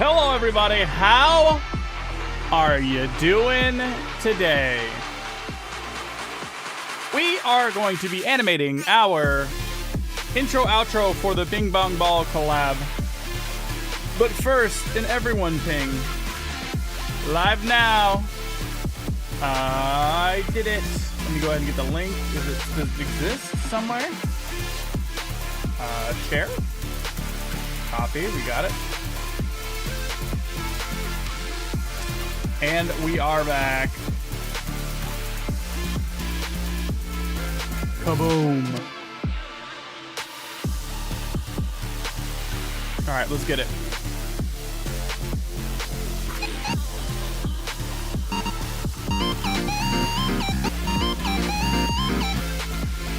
Hello, everybody. How are you doing today? We are going to be animating our intro-outro for the Bing Bong Ball collab. But first, an everyone ping. Live now. I did it. Let me go ahead and get the link. Does it exist somewhere? Share. Copy. We got it. And we are back. Kaboom. All right, let's get it.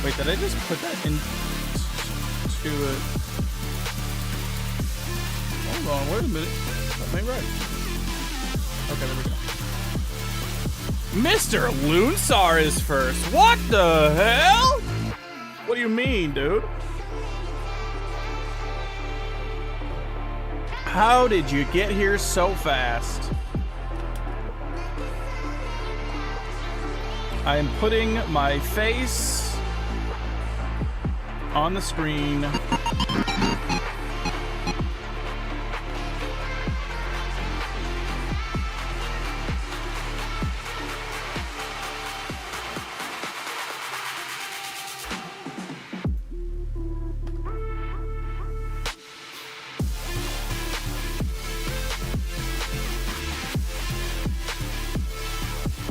Wait, did I just put that into it? Hold on, wait a minute. That ain't right. Okay, there we go. Mr. Loonsar is first. What the hell? What do you mean, dude? How did you get here so fast? I am putting my face on the screen.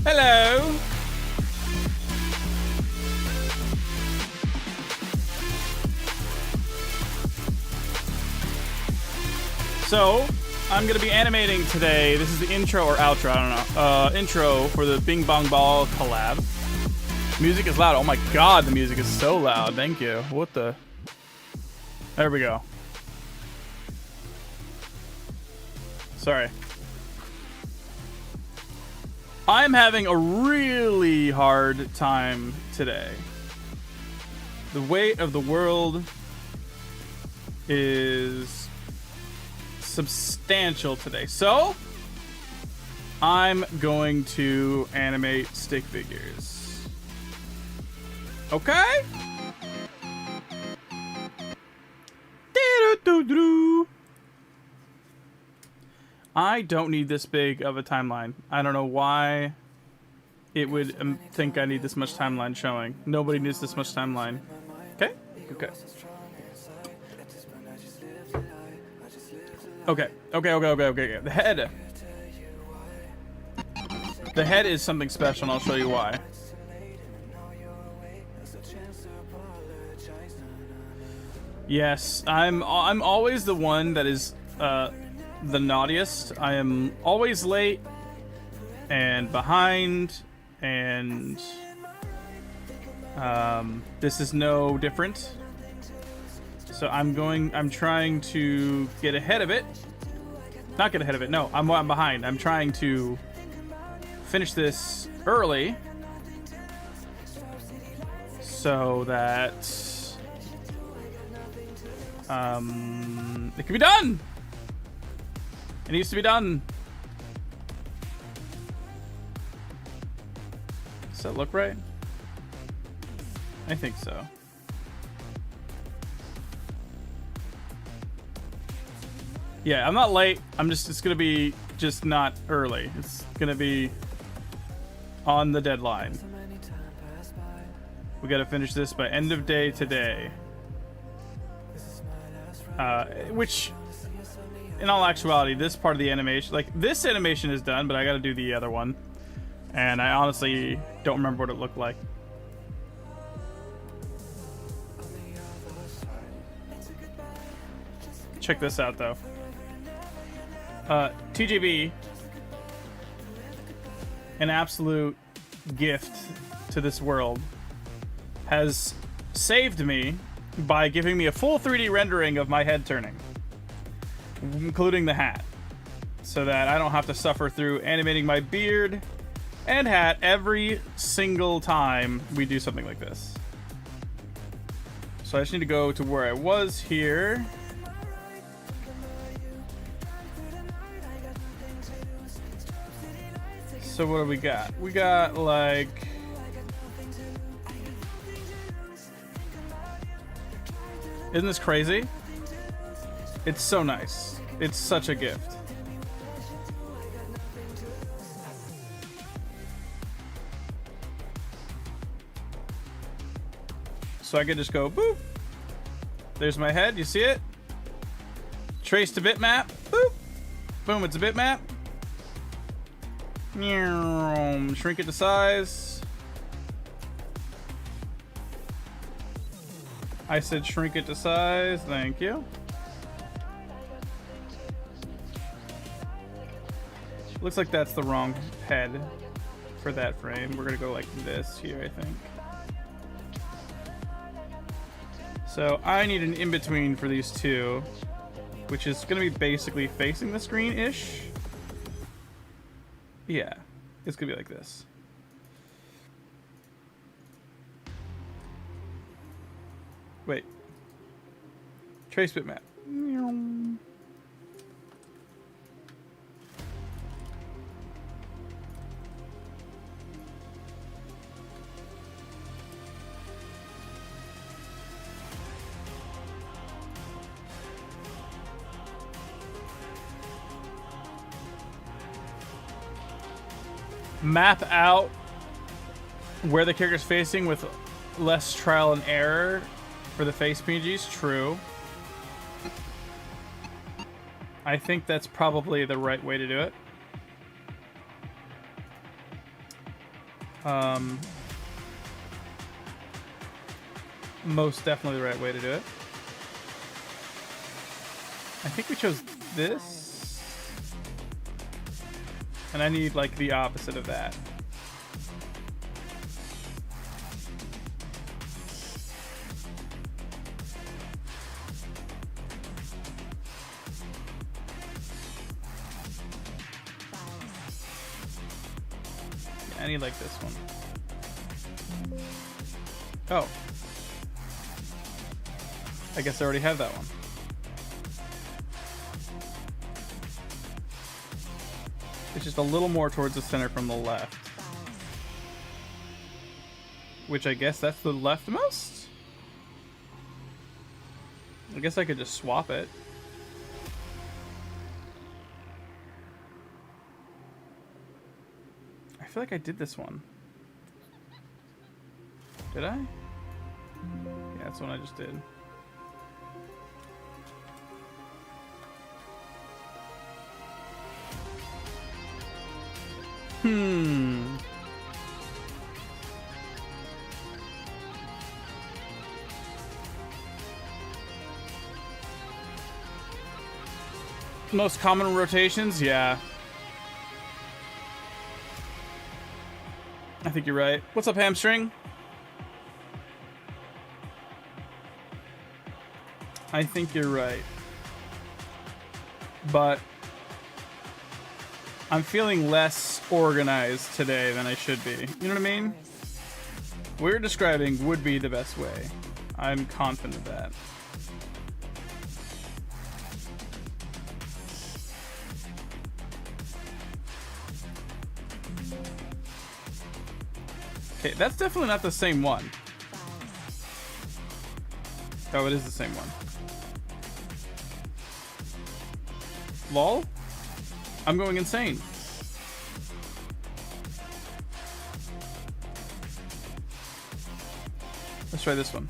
Hello. So, I'm going to be animating today. This is the intro or outro, I don't know. Intro for the Bing Bong Ball collab. Music is loud. Oh my god, the music is so loud. Thank you. What the? There we go. Sorry. I'm having a really hard time today. The weight of the world is substantial today. So, I'm going to animate stick figures. Okay? I don't need this big of a timeline. I don't know why it would think I need this much timeline showing. Nobody needs this much timeline. Okay? Okay. Okay. The head. The head is something special, and I'll show you why. Yes, I'm always the one that is the naughtiest. I am always late and behind, and this is no different. So I'm trying to get ahead of it. Not get ahead of it. No, I'm behind. I'm trying to finish this early so that it can be done. It needs to be done. Does that look right? I think so. Yeah, I'm not late. It's gonna be just not early. It's gonna be on the deadline. We gotta finish this by end of day today. Which, in all actuality, this part of the animation, like this animation is done, but I gotta do the other one. And I honestly don't remember what it looked like. Check this out, though. TJB, an absolute gift to this world, has saved me by giving me a full 3D rendering of my head turning, including the hat, so that I don't have to suffer through animating my beard and hat every single time we do something like this. So I just need to go to where I was here. So what do we got? We got like... Isn't this crazy? It's so nice. It's such a gift. So I could just go boop. There's my head. You see it? Trace to bitmap. Boop. Boom. It's a bitmap. Shrink it to size. I said shrink it to size. Thank you. Looks like that's the wrong head for that frame. We're gonna go like this here, I think. So I need an in-between for these two, which is gonna be basically facing the screen-ish. Yeah, it's gonna be like this. Wait. Trace bitmap. Map out where the character's facing with less trial and error for the face PNGs. True. I think that's probably the right way to do it. Most definitely the right way to do it. I think we chose this. And I need, like, the opposite of that. Yeah, I need, like, this one. Oh. I guess I already have that one. It's just a little more towards the center from the left. Which I guess that's the leftmost? I guess I could just swap it. I feel like I did this one. Did I? Yeah, that's the one I just did. Most common rotations, yeah. I think you're right. What's up, Hamstring? I think you're right. But I'm feeling less organized today than I should be. You know what I mean? We're describing would be the best way. I'm confident of that. Okay, that's definitely not the same one. Oh, it is the same one. Lol? I'm going insane. Let's try this one.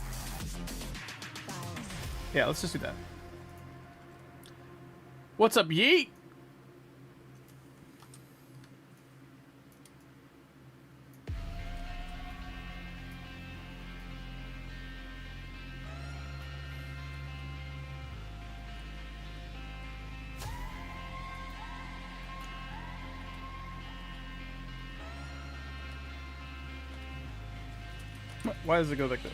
Yeah, let's just do that. What's up, Yeet? Why does it go like this?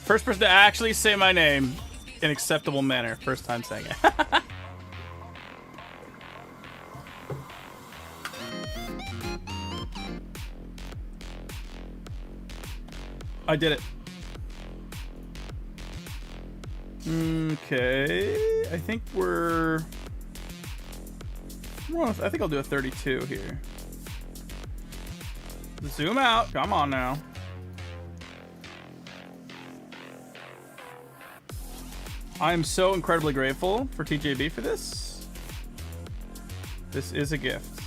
First person to actually say my name in acceptable manner. First time saying it. I did it. Okay. I think I think I'll do a 32 here. Zoom out. Come on now. I am so incredibly grateful for TJB for this. This is a gift.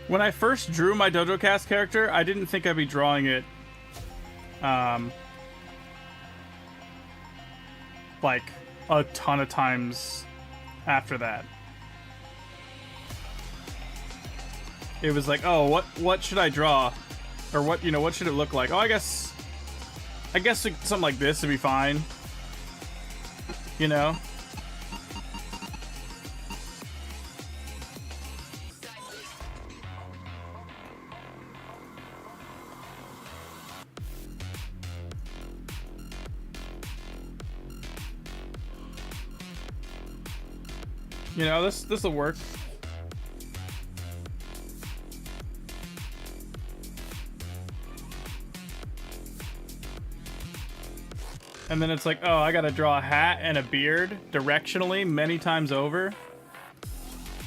When I first drew my Dojo Cast character, I didn't think I'd be drawing it, like a ton of times after that. It was like, oh, what should I draw, or what should it look like? Oh, I guess something like this would be fine, you know. You know, this will work. And then it's like, oh, I gotta draw a hat and a beard directionally many times over.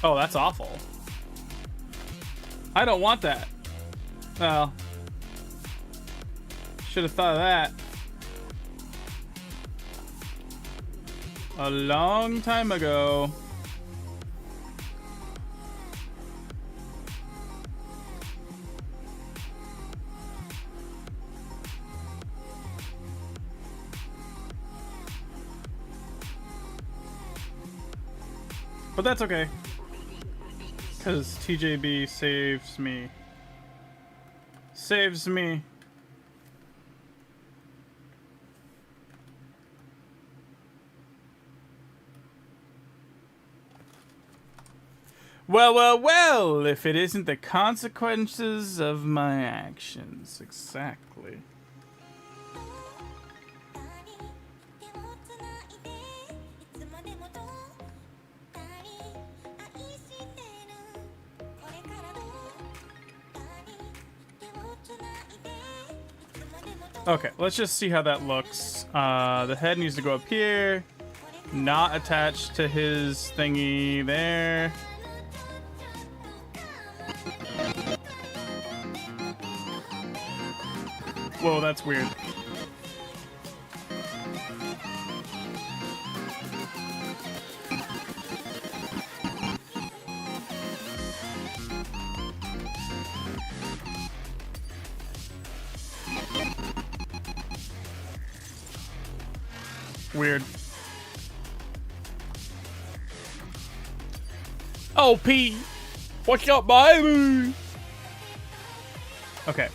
Oh, that's awful. I don't want that. Well, should have thought of that a long time ago. But that's okay, because TJB saves me. Saves me. Well, well, well, if it isn't the consequences of my actions. Exactly. Okay, let's just see how that looks. The head needs to go up here. Not attached to his thingy there. Whoa, that's weird. Weird. Oh, P. What's up, baby? Okay.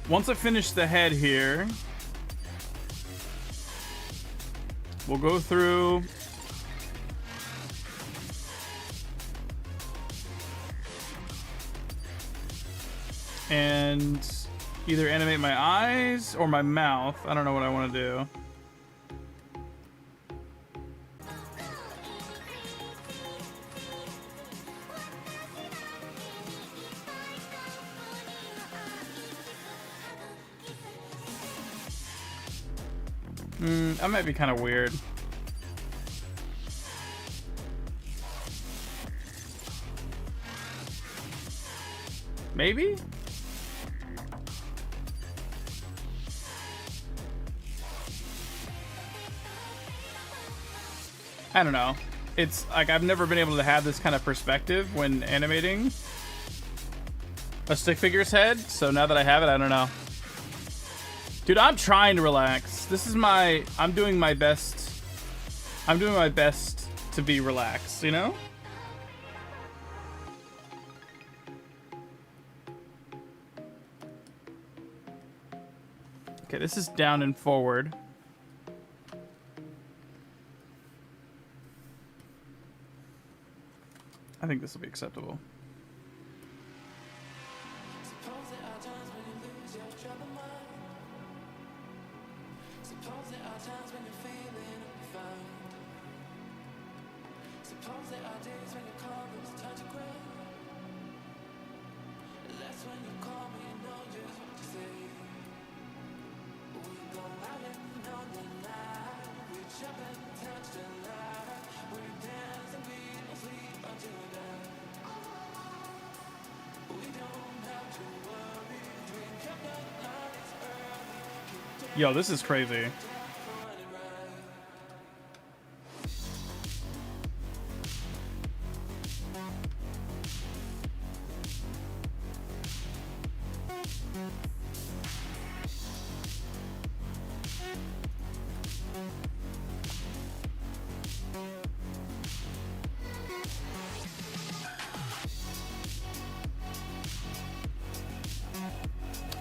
Once I finish the head here, we'll go through and either animate my eyes or my mouth. I don't know what I want to do. That might be kind of weird. Maybe? I don't know. It's like I've never been able to have this kind of perspective when animating a stick figure's head, so now that I have it, I don't know. Dude, I'm trying to relax. This is I'm doing my best I'm doing my best to be relaxed, you know? Okay, this is down and forward. I think this will be acceptable. Yo, this is crazy.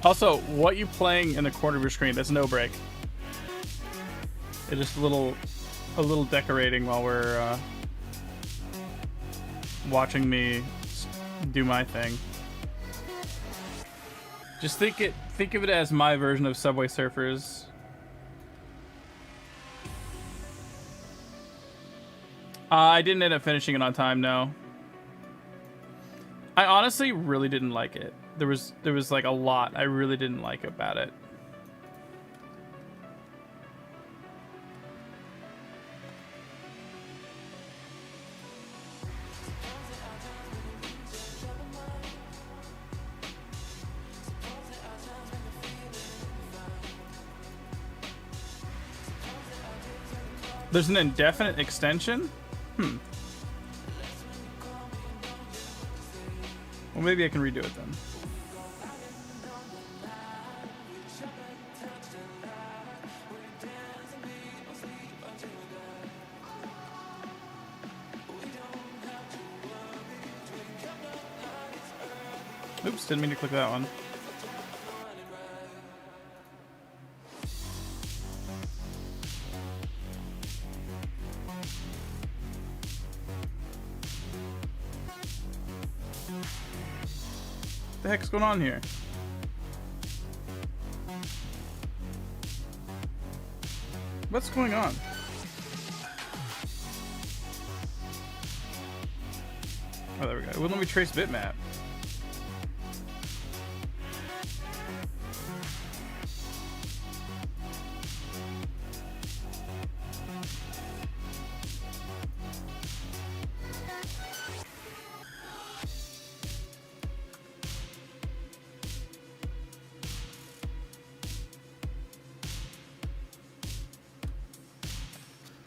Also, what you playing in the corner of your screen? That's no break. It's just a little decorating while we're watching me do my thing. Just think of it as my version of Subway Surfers. I didn't end up finishing it on time, no. I honestly really didn't like it. There was like a lot I really didn't like about it. There's an indefinite extension? Well, maybe I can redo it then. Oops, didn't mean to click that one. What the heck's going on here? What's going on? Oh, there we go. It wouldn't let me trace bitmap.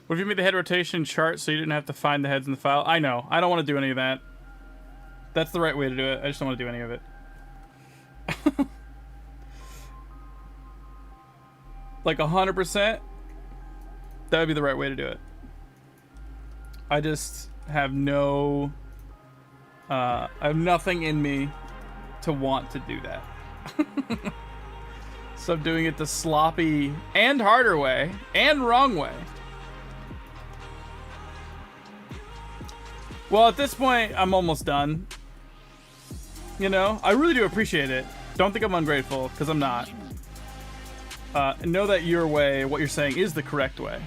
What if you made the head rotation chart so you didn't have to find the heads in the file? I know. I don't want to do any of that. That's the right way to do it. I just don't want to do any of it. Like 100%, that would be the right way to do it. I just have no... I have nothing in me to want to do that. So I'm doing it the sloppy and harder way and wrong way. Well, at this point, I'm almost done. You know, I really do appreciate it. Don't think I'm ungrateful, because I'm not. Know that your way, what you're saying, is the correct way.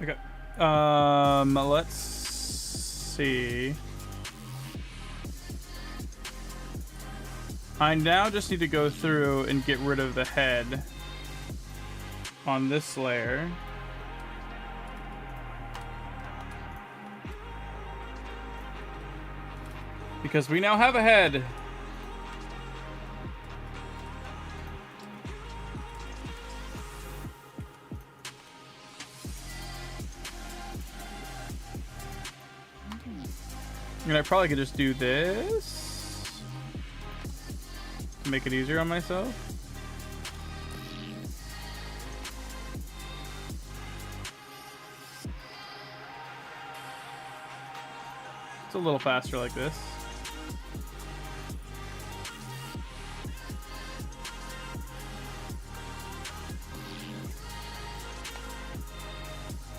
Okay. Let's see. I now just need to go through and get rid of the head on this layer. Because we now have a head. And I probably could just do this to make it easier on myself. It's a little faster like this.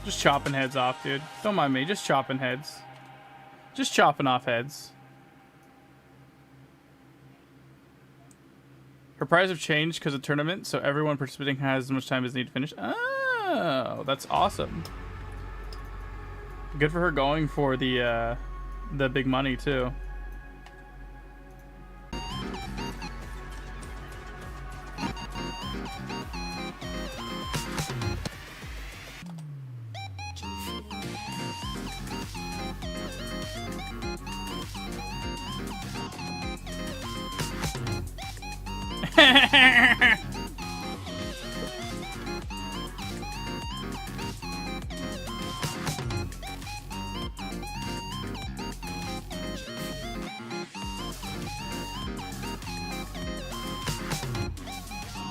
Just chopping heads off, dude. Don't mind me, just chopping heads. Just chopping off heads. Her prize have changed because of tournament, so everyone participating has as much time as need to finish. Oh, that's awesome. Good for her going for the big money too.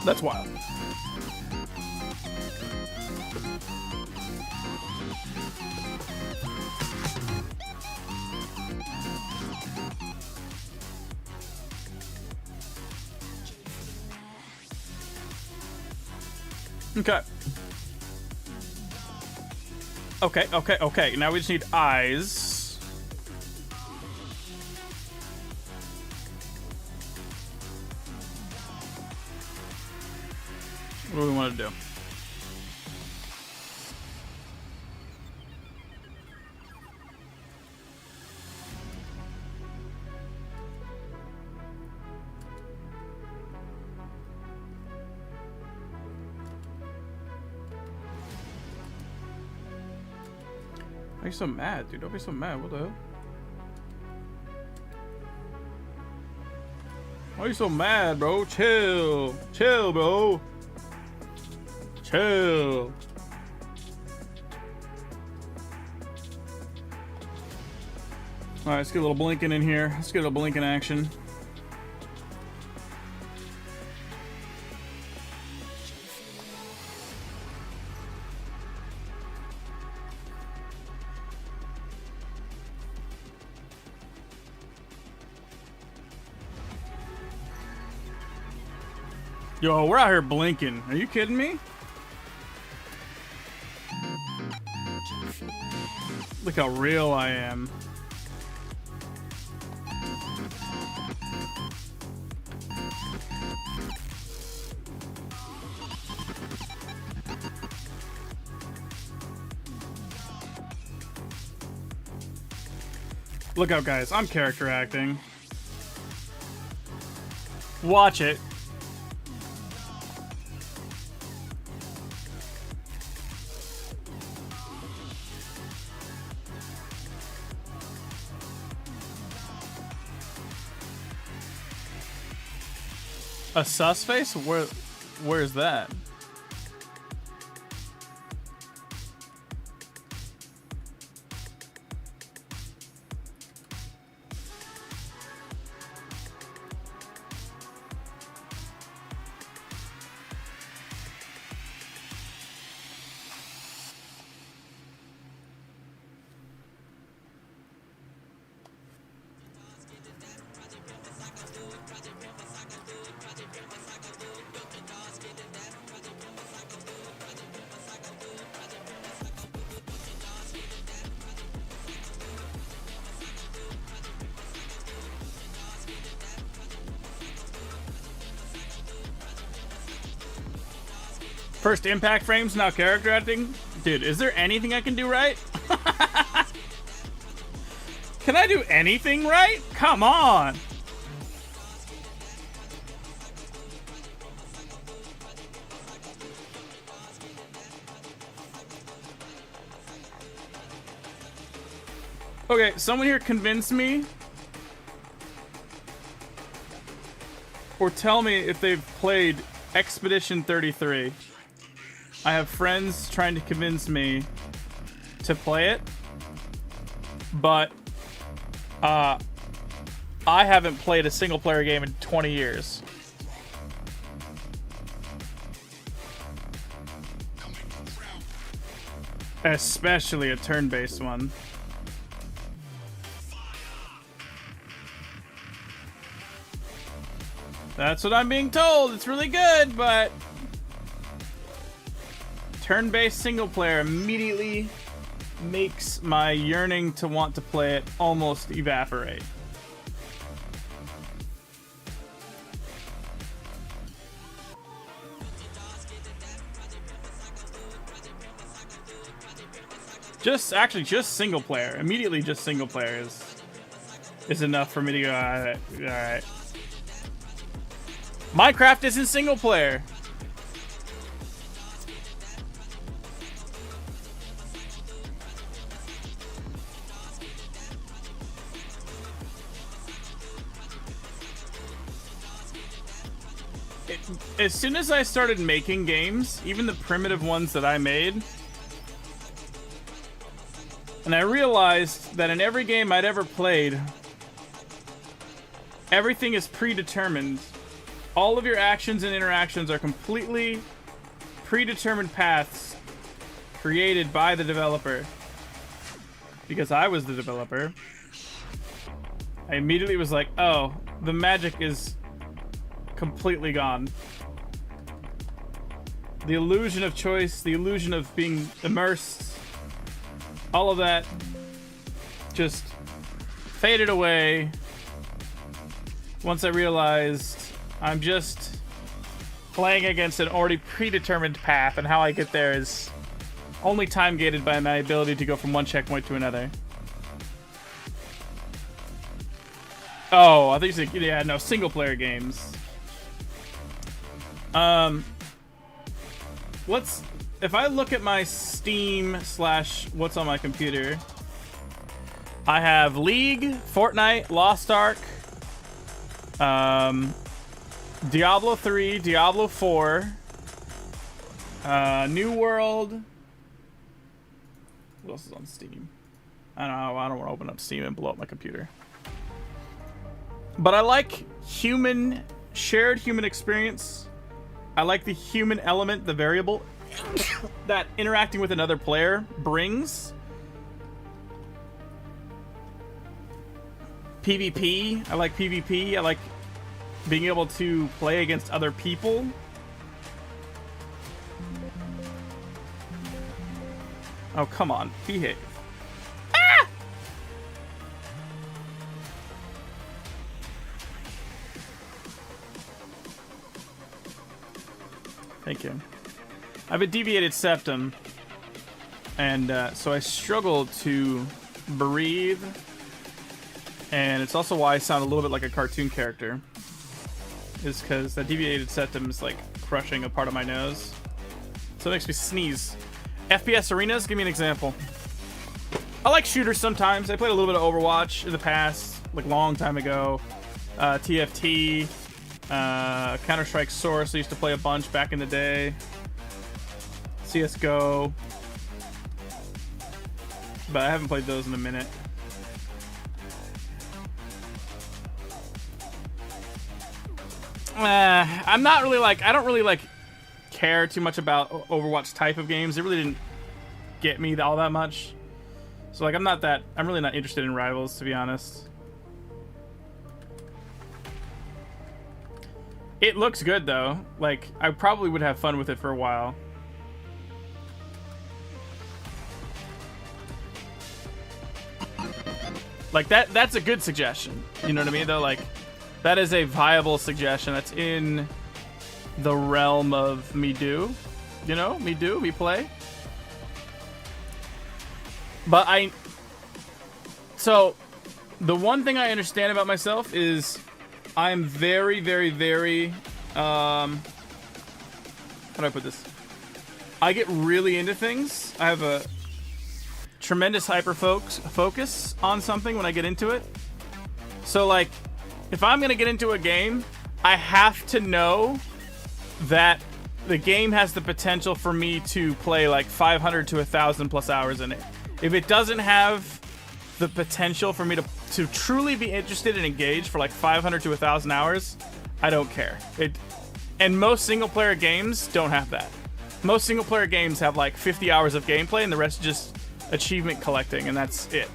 That's wild. Okay. Okay. Now we just need eyes. What do we want to do? Why are you so mad, dude? Don't be so mad. What the hell? Why are you so mad, bro? Chill. Chill, bro. Chill. Alright, let's get a little blinking in here. Let's get a blinking action. Yo, we're out here blinking. Are you kidding me? Look how real I am. Look out, guys. I'm character acting. Watch it. A sus face? Where's that? First impact frames, now character acting. Dude, is there anything I can do right? Can I do anything right? Come on! Okay, someone here convince me or tell me if they've played Expedition 33. I have friends trying to convince me to play it, but I haven't played a single player game in 20 years. Especially a turn-based one. That's what I'm being told. It's really good, but turn-based single player immediately makes my yearning to want to play it almost evaporate. Just single player. Immediately just single player is enough for me to go, alright. Minecraft isn't single player. As soon as I started making games, even the primitive ones that I made, and I realized that in every game I'd ever played, everything is predetermined. All of your actions and interactions are completely predetermined paths created by the developer. Because I was the developer, I immediately was like, oh, the magic is completely gone. The illusion of choice, the illusion of being immersed, all of that just faded away once I realized I'm just playing against an already predetermined path, and how I get there is only time gated by my ability to go from one checkpoint to another. Oh, I think you said, yeah, no, single player games. If I look at my Steam / what's on my computer, I have League, Fortnite, Lost Ark, Diablo 3, Diablo 4, New World. What else is on Steam? I don't know. I don't want to open up Steam and blow up my computer. But I like shared human experience. I like the human element, the variable that interacting with another player brings. PvP. I like PvP. I like being able to play against other people. Oh, come on. Behave. Ah! Thank you. I have a deviated septum, and so I struggle to breathe, and it's also why I sound a little bit like a cartoon character, is because that deviated septum is like crushing a part of my nose, so it makes me sneeze. FPS arenas, give me an example. I like shooters sometimes. I played a little bit of Overwatch in the past, like long time ago. TFT, Counter-Strike Source, I used to play a bunch back in the day. CSGO. But I haven't played those in a minute. I'm not really like, I don't really like care too much about Overwatch type of games. It really didn't get me all that much. So like, I'm really not interested in Rivals, to be honest. It looks good though. Like, I probably would have fun with it for a while. Like that's a good suggestion. You know what I mean though? Like, that is a viable suggestion. That's in the realm of me do. You know, me play. But so The one thing I understand about myself is I'm very, very, very, how do I put this? I get really into things. I have a tremendous focus on something when I get into it. So, like, if I'm going to get into a game, I have to know that the game has the potential for me to play like 500 to 1,000 plus hours in it. If it doesn't have the potential for me to truly be interested and engaged for like 500 to 1,000 hours, I don't care. And most single player games don't have that. Most single player games have like 50 hours of gameplay and the rest is just achievement collecting, and that's it.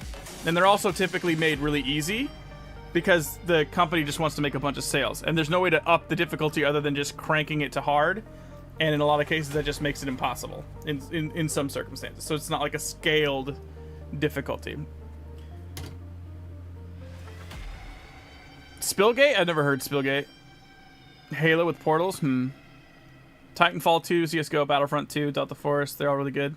And they're also typically made really easy because the company just wants to make a bunch of sales, and there's no way to up the difficulty other than just cranking it to hard. And in a lot of cases, that just makes it impossible in some circumstances. So it's not like a scaled difficulty. Spillgate? I've never heard Spillgate. Halo with portals? Titanfall 2, CSGO, Battlefront 2, Delta Force. They're all really good.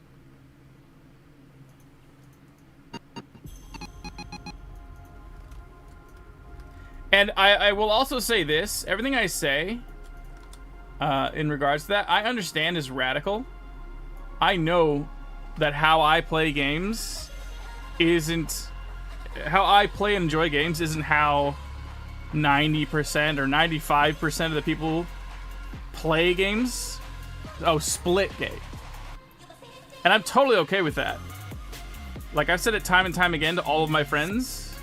And I will also say this. Everything I say in regards to that, I understand is radical. I know that how I play games isn't... How I play and enjoy games isn't how 90% or 95% of the people play games. Oh, Splitgate. And I'm totally okay with that. Like, I've said it time and time again to all of my friends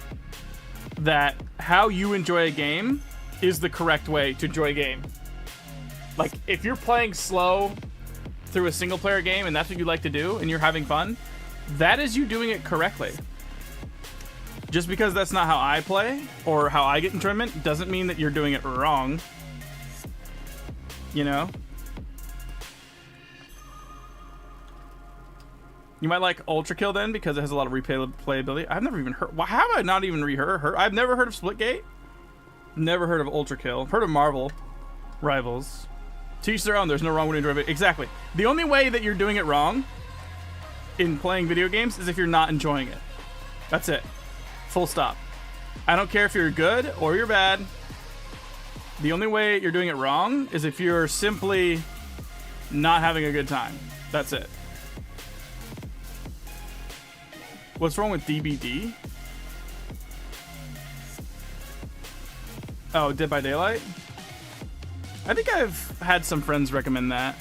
that how you enjoy a game is the correct way to enjoy a game. Like, if you're playing slow through a single player game and that's what you like to do and you're having fun, that is you doing it correctly. Just because that's not how I play or how I get enjoyment doesn't mean that you're doing it wrong. You know? You might like Ultra Kill then because it has a lot of replayability. I've never even heard... Why have I not even heard? I've never heard of Splitgate. Never heard of Ultra Kill. Heard of Marvel Rivals. To each their own. There's no wrong way to enjoy it. Exactly. The only way that you're doing it wrong in playing video games is if you're not enjoying it. That's it. Full stop. I don't care if you're good or you're bad. The only way you're doing it wrong is if you're simply not having a good time. That's it. What's wrong with DBD? Oh, Dead by Daylight? I think I've had some friends recommend that.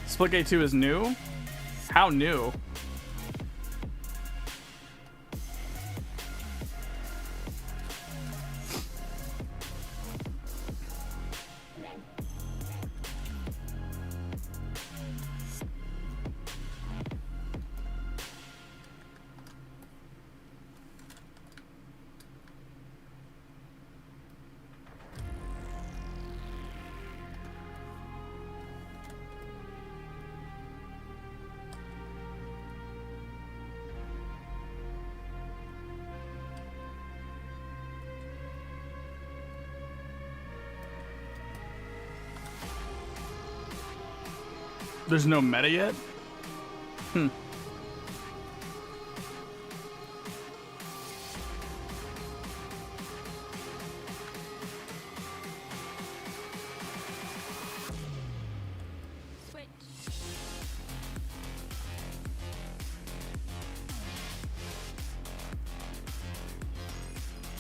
Splitgate 2 is new? How new? There's no meta yet? Switch.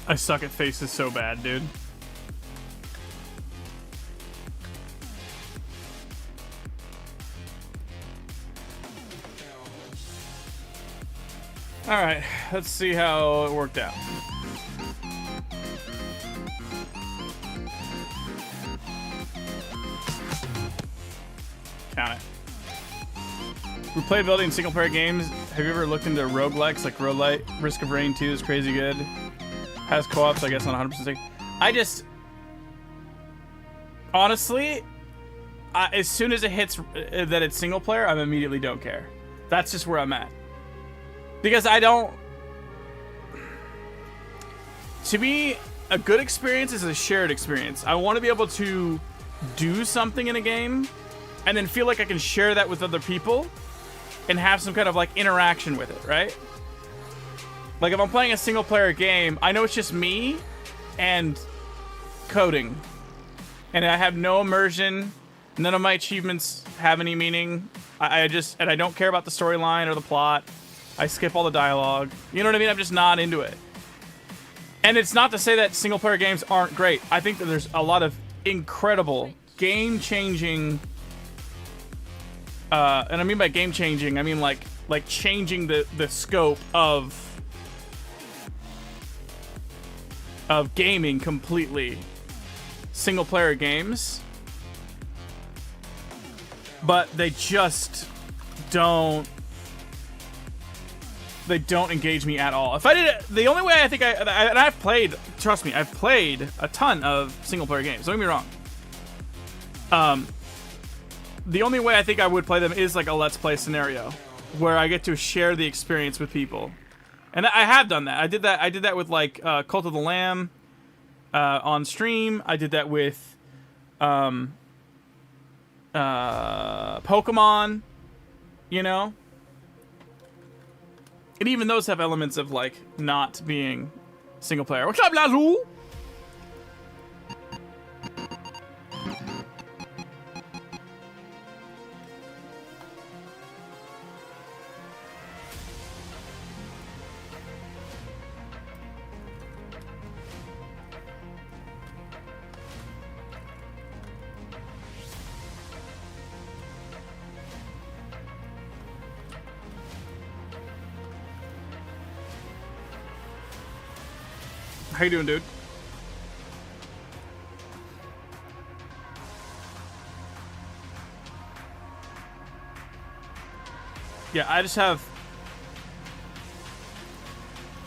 I suck at faces so bad, dude. Alright, let's see how it worked out. Count it. Replayability in single player games. Have you ever looked into roguelikes like Roguelite? Risk of Rain 2 is crazy good. Has co-ops, I guess, on 100% safe. I just... Honestly, as soon as it hits that it's single player, I immediately don't care. That's just where I'm at. Because I don't... To me, a good experience is a shared experience. I want to be able to do something in a game and then feel like I can share that with other people and have some kind of like interaction with it, right? Like if I'm playing a single player game, I know it's just me and coding, and I have no immersion. None of my achievements have any meaning. I don't care about the storyline or the plot. I skip all the dialogue. You know what I mean? I'm just not into it. And it's not to say that single player games aren't great. I think that there's a lot of incredible game-changing, and I mean by game-changing, I mean like changing the scope of gaming completely. Single player games. But they just don't engage me at all. If I did it, the only way I think and I've played, trust me, I've played a ton of single player games. Don't get me wrong. The only way I think I would play them is like a let's play scenario where I get to share the experience with people. And I have done that. I did that with like Cult of the Lamb on stream. I did that with Pokemon, you know? And even those have elements of like not being single player. What's up, Lazoo? How you doing, dude? Yeah, I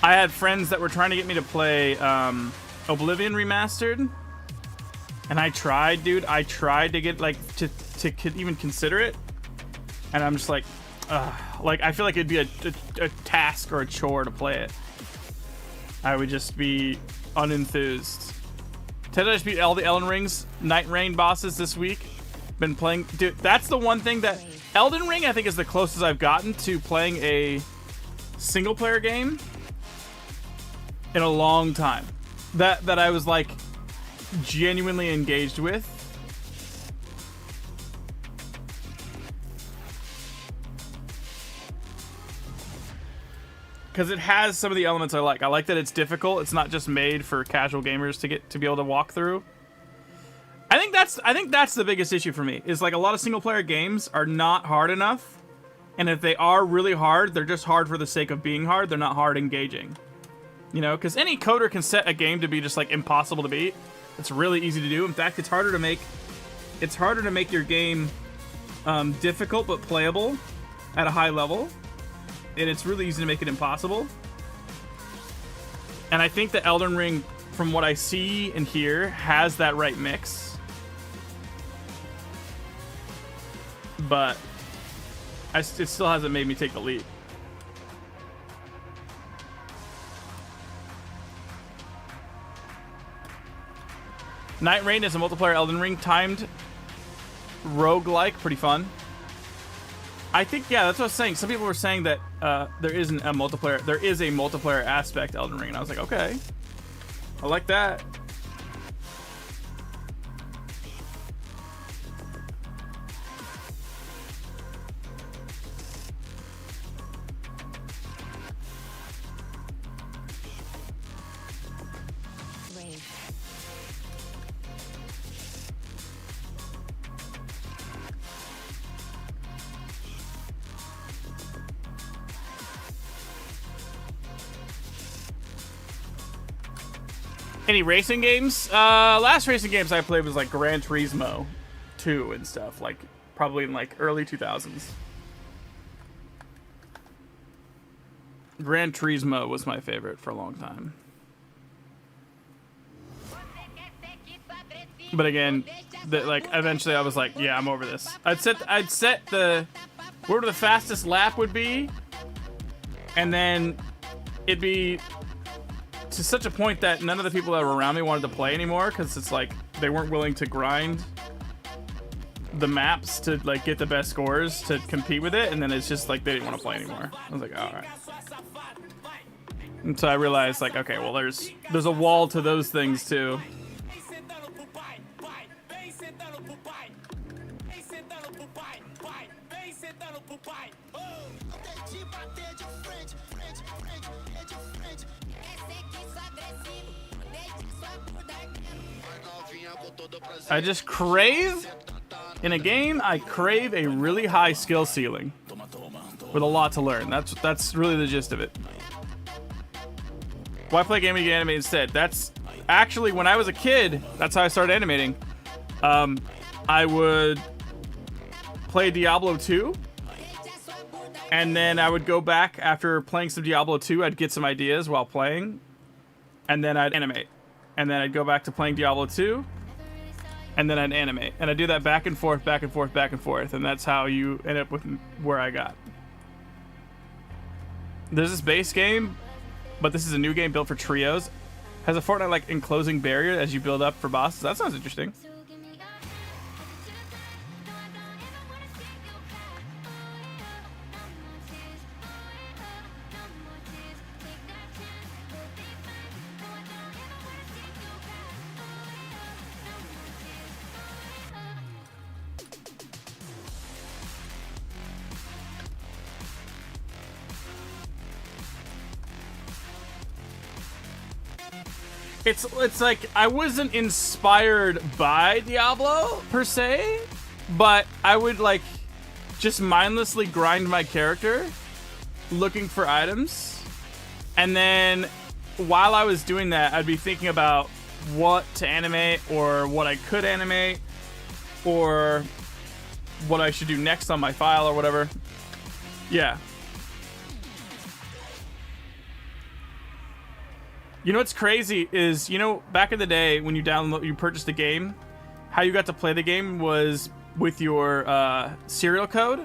had friends that were trying to get me to play Oblivion Remastered, and I tried, dude. I tried to get like to even consider it, and I'm just like I feel like it'd be a task or a chore to play it. I would just be unenthused. Ted, I just beat all the Elden Ring's Night Rain bosses this week. Been playing, dude. That's the one thing that Elden Ring I think is the closest I've gotten to playing a single player game in a long time. That I was like genuinely engaged with. Because it has some of the elements I like. I like that it's difficult. It's not just made for casual gamers to be able to walk through. I think that's the biggest issue for me. Is like a lot of single player games are not hard enough, and if they are really hard, they're just hard for the sake of being hard. They're not hard engaging. You know, because any coder can set a game to be just like impossible to beat. It's really easy to do. In fact, it's harder to make your game difficult but playable at a high level. And it's really easy to make it impossible. And I think that Elden Ring, from what I see and hear, has that right mix. But it still hasn't made me take the leap. Night Rain is a multiplayer Elden Ring timed roguelike, pretty fun. I think, yeah, that's what I was saying. Some people were saying that there isn't a multiplayer. There is a multiplayer aspect to Elden Ring, and I was like, okay, I like that. Any racing games? Last racing games I played was like Gran Turismo 2 and stuff, like probably in like early 2000s. Gran Turismo was my favorite for a long time. But again, like eventually I was like, yeah, I'm over this. I'd set the where the fastest lap would be, and then it'd be to such a point that none of the people that were around me wanted to play anymore, because it's like they weren't willing to grind the maps to like get the best scores to compete with it, and then it's just like they didn't want to play anymore. I was like, oh, all right. And so I realized like, okay, well there's a wall to those things too. I just crave, in a game, I crave a really high skill ceiling with a lot to learn. That's really the gist of it. Why play game when you can animate instead? That's actually, when I was a kid, that's how I started animating. I would play Diablo 2, and then I would go back after playing some Diablo 2, I'd get some ideas while playing, and then I'd animate. And then I'd go back to playing Diablo 2, and then I'd animate. And I'd do that back and forth, back and forth, back and forth, and that's how you end up with where I got. There's this base game, but this is a new game built for trios. Has a Fortnite-like enclosing barrier as you build up for bosses. That sounds interesting. It's like I wasn't inspired by Diablo per se, but I would like just mindlessly grind my character looking for items, and then while I was doing that, I'd be thinking about what to animate or what I could animate or what I should do next on my file or whatever. Yeah. You know what's crazy is, you know, back in the day when you purchased the game, how you got to play the game was with your serial code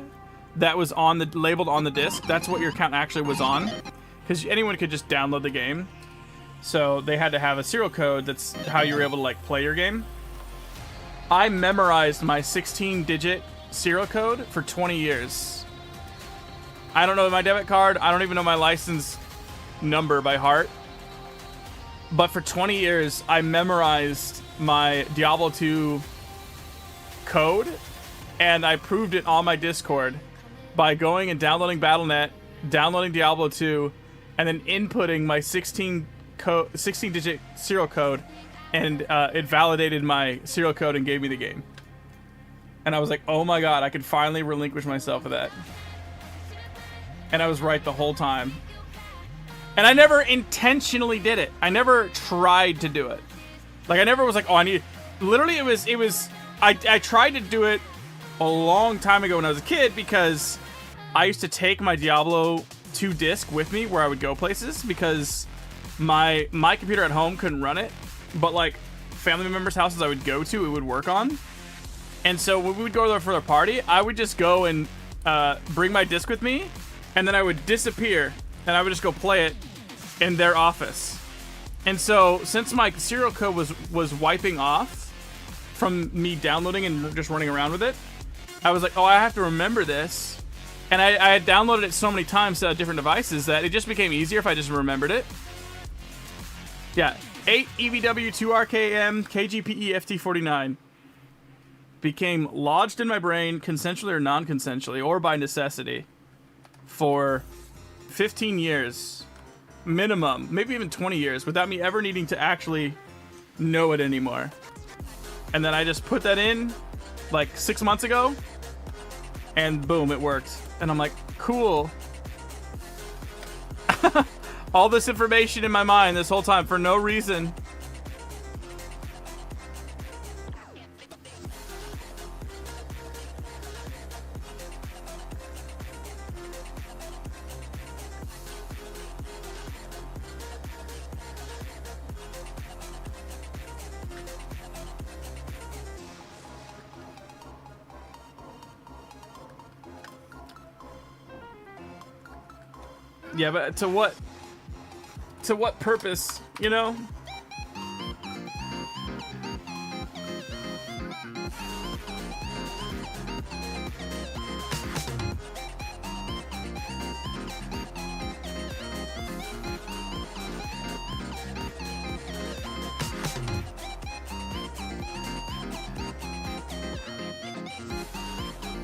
that was labeled on the disc. That's what your account actually was on, because anyone could just download the game. So they had to have a serial code. That's how you were able to like play your game. I memorized my 16-digit serial code for 20 years. I don't know my debit card. I don't even know my license number by heart. But for 20 years, I memorized my Diablo 2 code, and I proved it on my Discord by going and downloading Battle.net, downloading Diablo 2, and then inputting my 16-digit serial code, and it validated my serial code and gave me the game. And I was like, oh my god, I could finally relinquish myself of that. And I was right the whole time. And I never intentionally did it. I never tried to do it. Like, I never was like, oh, I need... Literally, it was... I tried to do it a long time ago when I was a kid, because I used to take my Diablo 2 disc with me where I would go places, because my computer at home couldn't run it. But, like, family members' houses I would go to, it would work on. And so when we would go there for a party, I would just go and bring my disc with me, and then I would disappear, and I would just go play it in their office. And so since my serial code was wiping off from me downloading and just running around with it, I was like, oh, I have to remember this. And I had downloaded it so many times to different devices that it just became easier if I just remembered it. Yeah, 8 EVW 2 RKM KGPE FT49 became lodged in my brain consensually or non-consensually or by necessity for 15 years minimum, maybe even 20 years, without me ever needing to actually know it anymore. And then I just put that in like 6 months ago, and boom, it worked. And I'm like, cool. All this information in my mind this whole time for no reason. Yeah, but to what purpose, you know?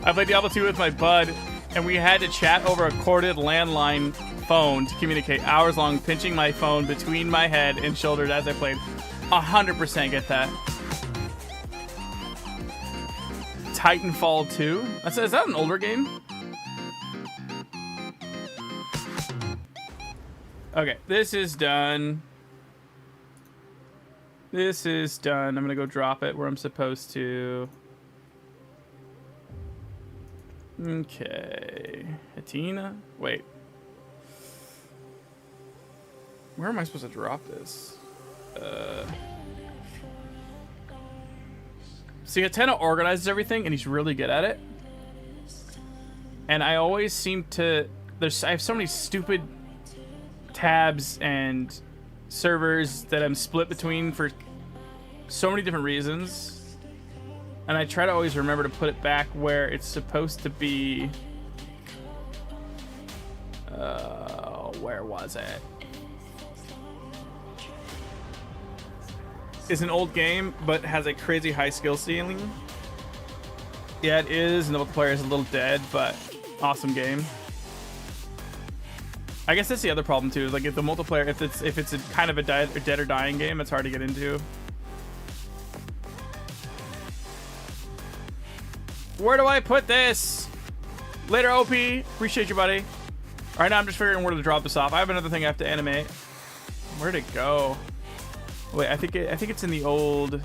I played Diablo 2 with my bud, and we had to chat over a corded landline phone to communicate hours long, pinching my phone between my head and shoulders as I played. 100% get that. Titanfall 2? Is that an older game? Okay, this is done. This is done. I'm gonna go drop it where I'm supposed to. Okay. Hatina? Wait. Where am I supposed to drop this? See, Hatena organizes everything, and he's really good at it. And I always seem to... I have so many stupid tabs and servers that I'm split between for so many different reasons. And I try to always remember to put it back where it's supposed to be. Where was it? It's an old game, but has a crazy high skill ceiling. Yeah, it is. And the multiplayer is a little dead, but awesome game. I guess that's the other problem too. Is like if the multiplayer, if it's a kind of a dead or dying game, it's hard to get into. Where do I put this? Later, OP. Appreciate you, buddy. All right, now I'm just figuring where to drop this off. I have another thing I have to animate. Where'd it go? Wait, I think it's in the old.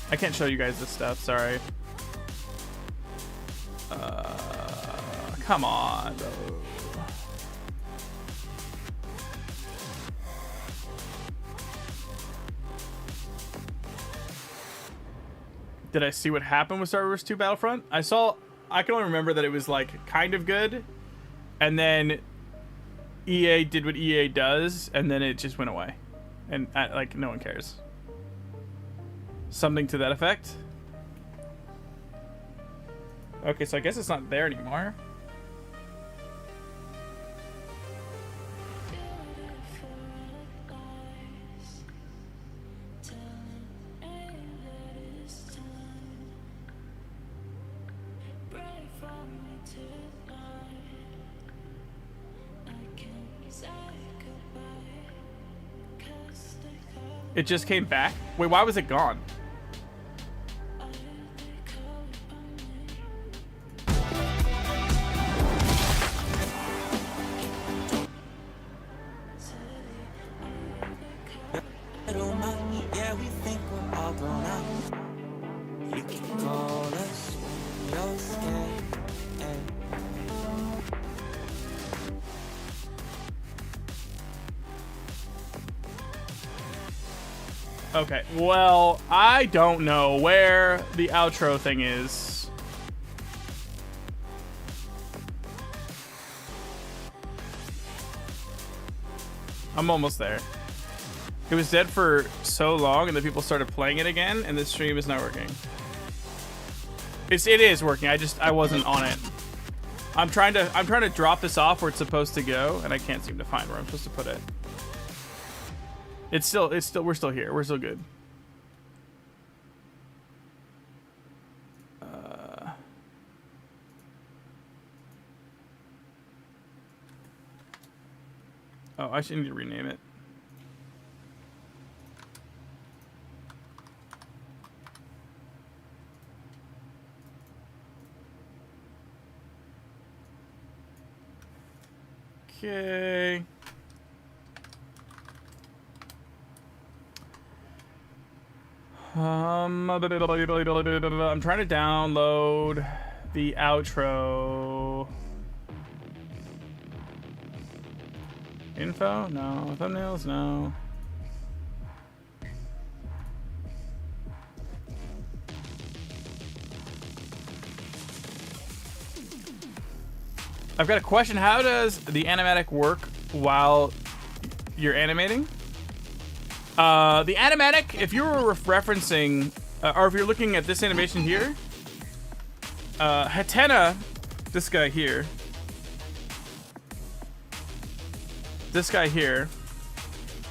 I can't show you guys this stuff. Sorry. Come on, bro. Did I see what happened with Star Wars 2 Battlefront? I can only remember that it was like kind of good, and then EA did what EA does, and then it just went away, and like no one cares. Something to that effect. Okay, so I guess it's not there anymore. It just came back? Wait, why was it gone? Okay, well, I don't know where the outro thing is. I'm almost there. It was dead for so long, and then people started playing it again, and the stream is not working. It is working. I wasn't on it. I'm trying to drop this off where it's supposed to go, and I can't seem to find where I'm supposed to put it. We're still here. We're still good. Oh, I should need to rename it. Okay. I'm trying to download the outro. Info? No. Thumbnails? No. I've got a question. How does the animatic work while you're animating? The animatic, if you were referencing, or if you're looking at this animation here, Hatena, this guy here,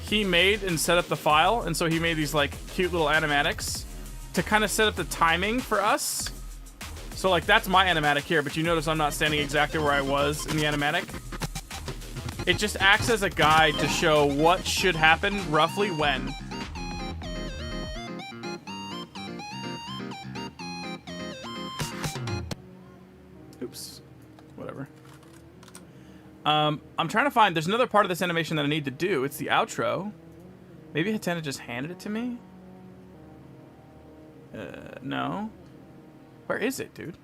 he made and set up the file, and so he made these like cute little animatics to kind of set up the timing for us. So like that's my animatic here, but you notice I'm not standing exactly where I was in the animatic. It just acts as a guide to show what should happen roughly when. Oops. Whatever. I'm trying to find, there's another part of this animation that I need to do. It's the outro. Maybe Hatena just handed it to me? No. Where is it, dude?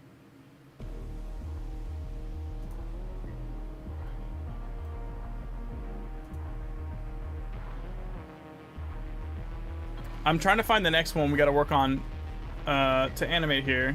I'm trying to find the next one we gotta work on to animate here.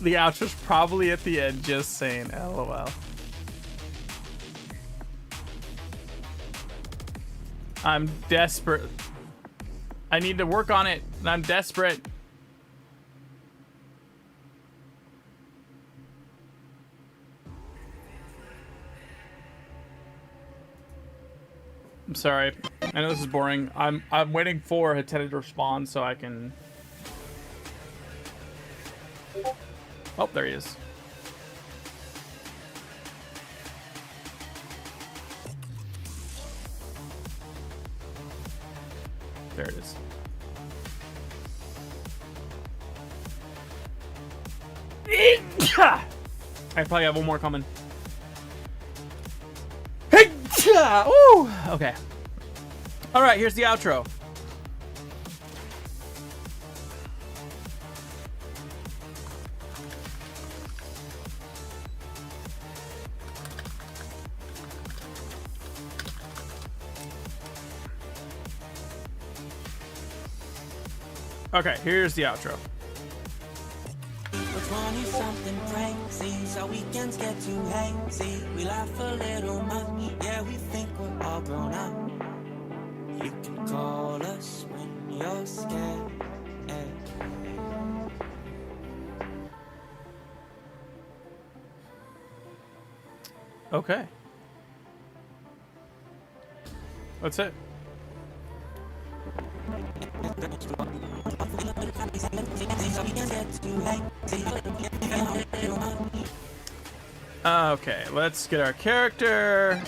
The outro's probably at the end, just saying, LOL. I'm desperate. I need to work on it, and I'm desperate. I'm sorry. I know this is boring. I'm waiting for Hatena to respond so I can... Oh, there he is. There it is. I probably have one more coming. Ooh, okay. All right, here's the outro. Okay, here's the outro. But 20 something crazy, so weekends get too hazy. We laugh a little much, yeah, we think we're all grown up. You can call us when you're scared. Okay. That's it. Okay, let's get our character.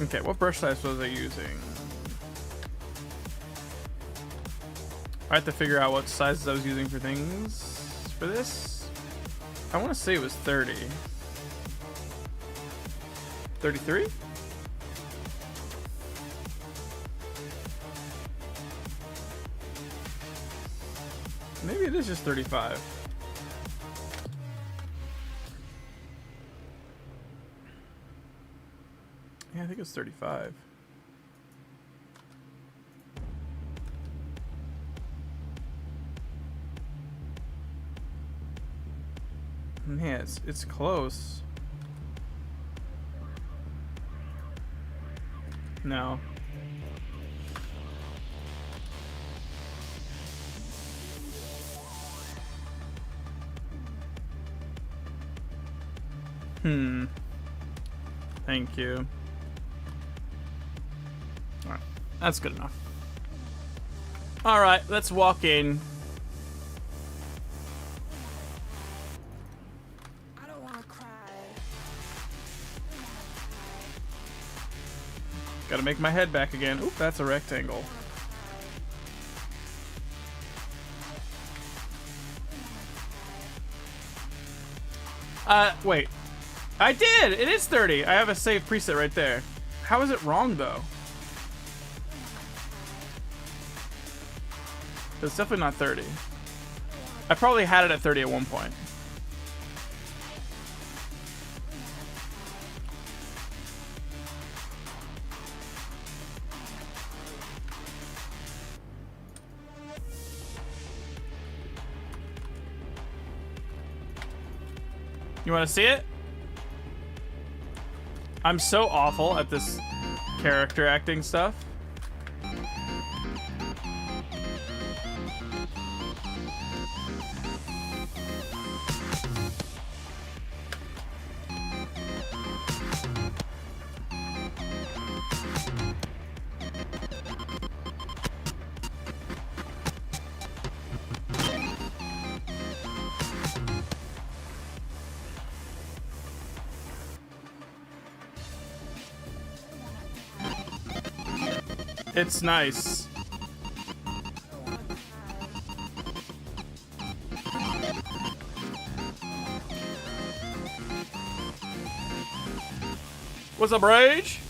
Okay, what brush size was I using? I have to figure out what sizes I was using for things for this. I want to say it was 30. 33? Maybe it is just 35. Yeah, I think it's 35. Man, it's close. No. Thank you. Alright, that's good enough. Alright, let's walk in. I don't want to cry. Gotta make my head back again. Oop, that's a rectangle. Wait. I did! It is 30! I have a save preset right there. How is it wrong, though? It's definitely not 30. I probably had it at 30 at one point. You want to see it? I'm so awful at this character acting stuff. It's nice. What's up, Rage?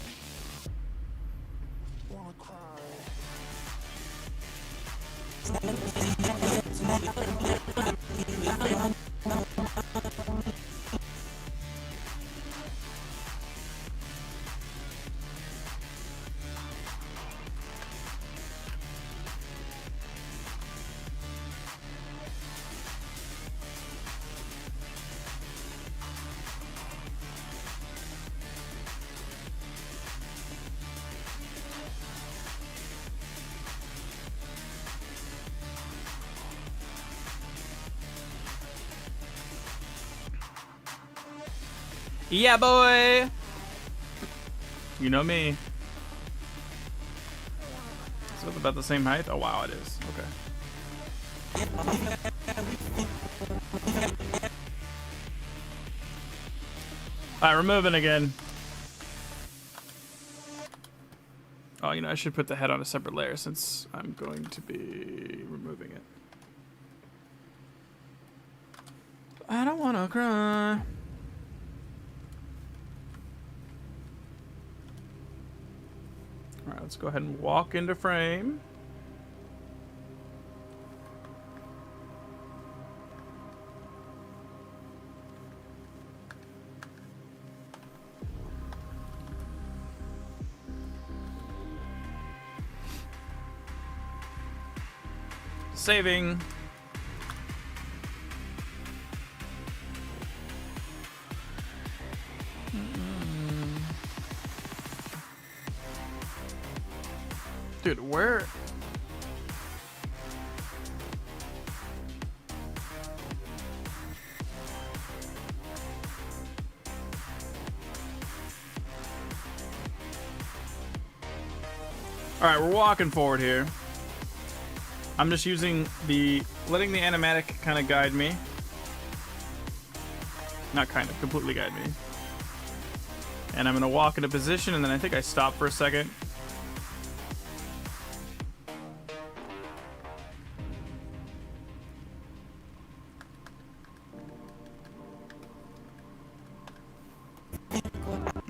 Yeah, boy. You know me. Is it about the same height? Oh, wow, it is. Okay. Alright, we're moving again. Oh, you know, I should put the head on a separate layer since I'm going to be removing it. I don't want to cry. Alright, let's go ahead and walk into frame. Saving. Dude, where? Alright, we're walking forward here. I'm just using letting the animatic kind of guide me. Not kind of, completely guide me. And I'm gonna walk into position, and then I think I stop for a second.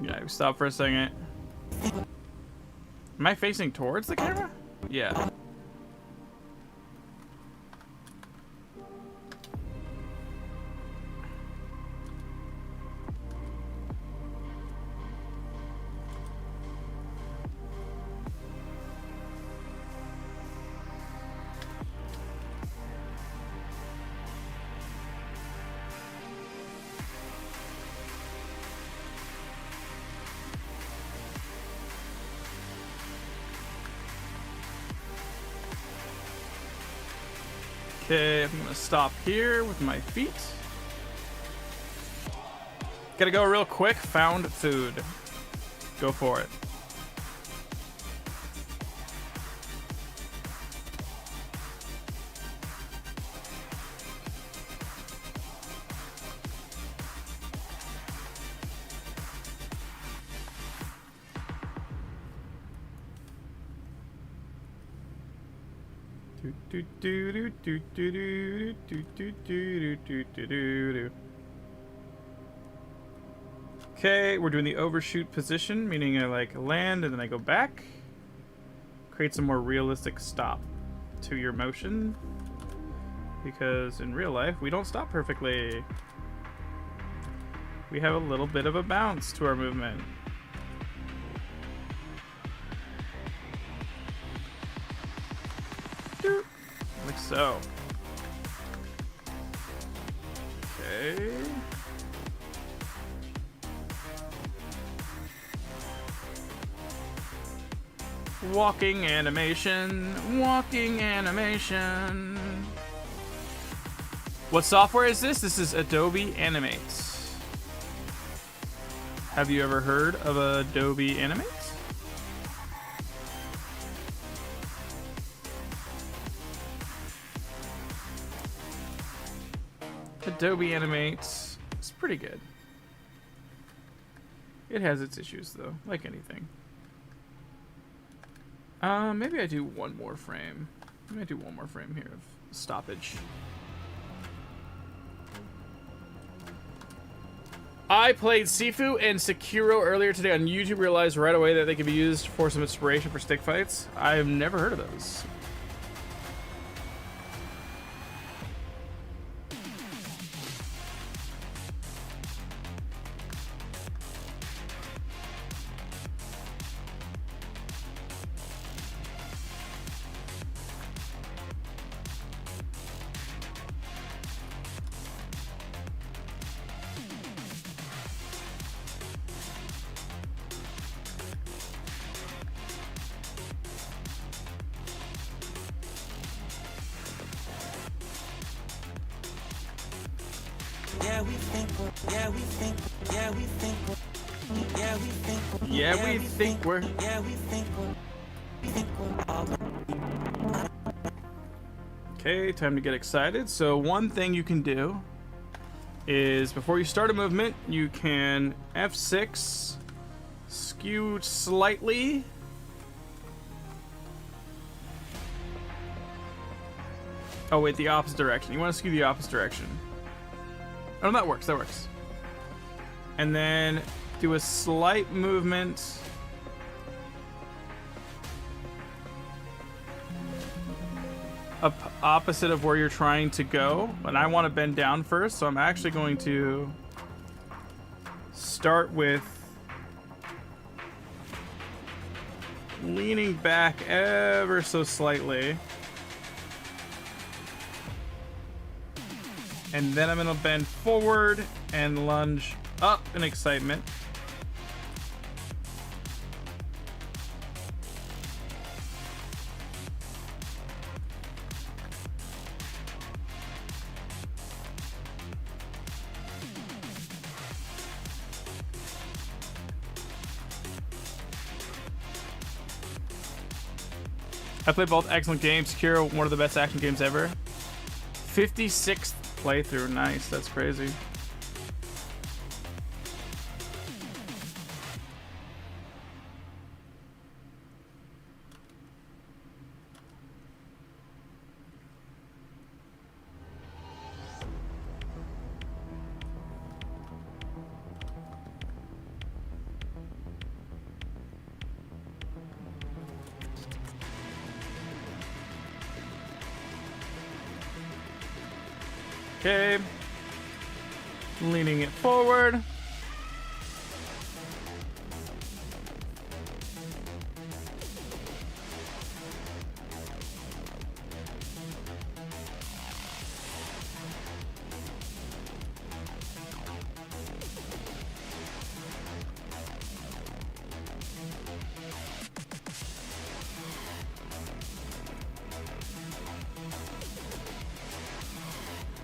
Yeah, stop for a second. Am I facing towards the camera? Yeah. Okay, I'm gonna stop here with my feet. Gotta go real quick. Found food. Go for it. Okay, we're doing the overshoot position, meaning I like land and then I go back. Create some more realistic stop. to your motion, because in real life we don't stop perfectly. We have a little bit of a bounce to our movement. Doop. Like so. Okay. Walking animation. Walking animation. What software is this? This is Adobe Animates. Have you ever heard of Adobe Animates? Adobe Animates is pretty good. It has its issues though, like anything. Maybe I do one more frame. Maybe I do one more frame here of stoppage. I played Sifu and Sekiro earlier today on YouTube. Realized right away that they could be used for some inspiration for stick fights. I've never heard of those. Yeah, we think we're, yeah, we think, yeah, we think we're, yeah, we think we're, Yeah, we think we're. yeah, we think we're all. Okay, time to get excited. So one thing you can do is before you start a movement, you can F6, skew slightly. Oh wait, the opposite direction. You want to skew the opposite direction. Oh, that works, that works. And then do a slight movement. Up opposite of where you're trying to go. And I want to bend down first, so I'm actually going to start with leaning back ever so slightly. And then I'm gonna bend forward and lunge up in excitement. I played both excellent games. Sekiro, one of the best action games ever. 56th playthrough, nice, that's crazy. Okay, leaning it forward.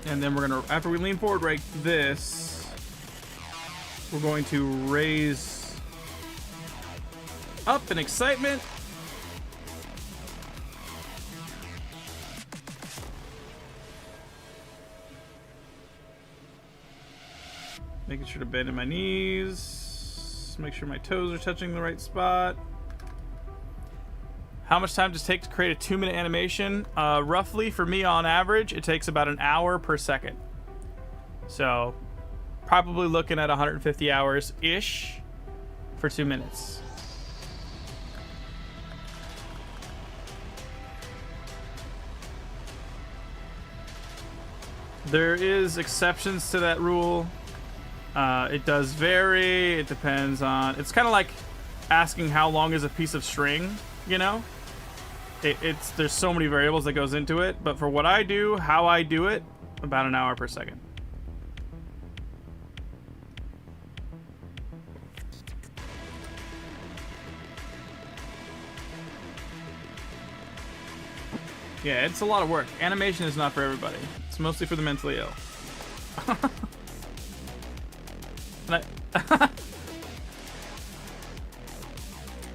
And then we're gonna, after we lean forward like this, we're going to raise up in excitement. Making sure to bend in my knees. Make sure my toes are touching the right spot. How much time does it take to create a 2-minute animation? Roughly, for me, on average, it takes about an hour per second. So, probably looking at 150 hours-ish for 2 minutes. There is exceptions to that rule. It does vary. It depends on... It's kind of like asking how long is a piece of string, you know? There's so many variables that goes into it, but for what I do, how I do it, about an hour per second. Yeah, it's a lot of work. Animation is not for everybody. It's mostly for the mentally ill. And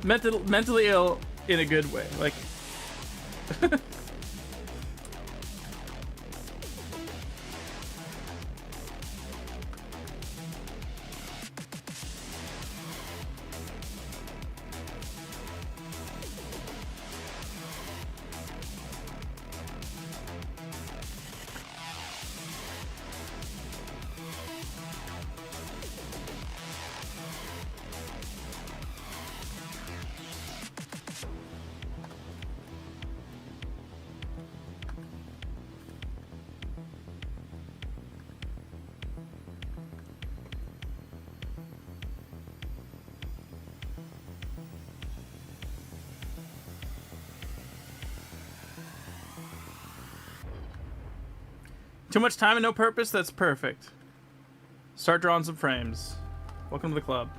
mentally ill in a good way. Like... Too much time and no purpose? That's perfect. Start drawing some frames. Welcome to the club.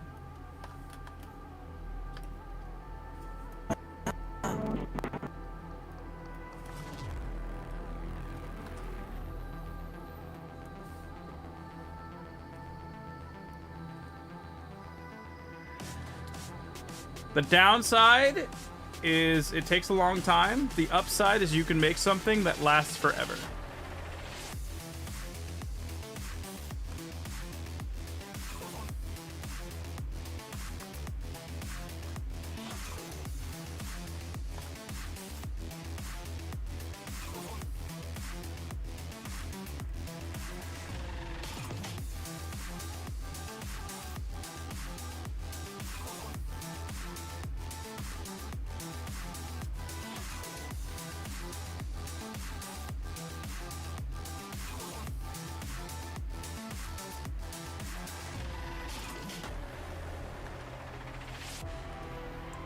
The downside is it takes a long time. The upside is you can make something that lasts forever.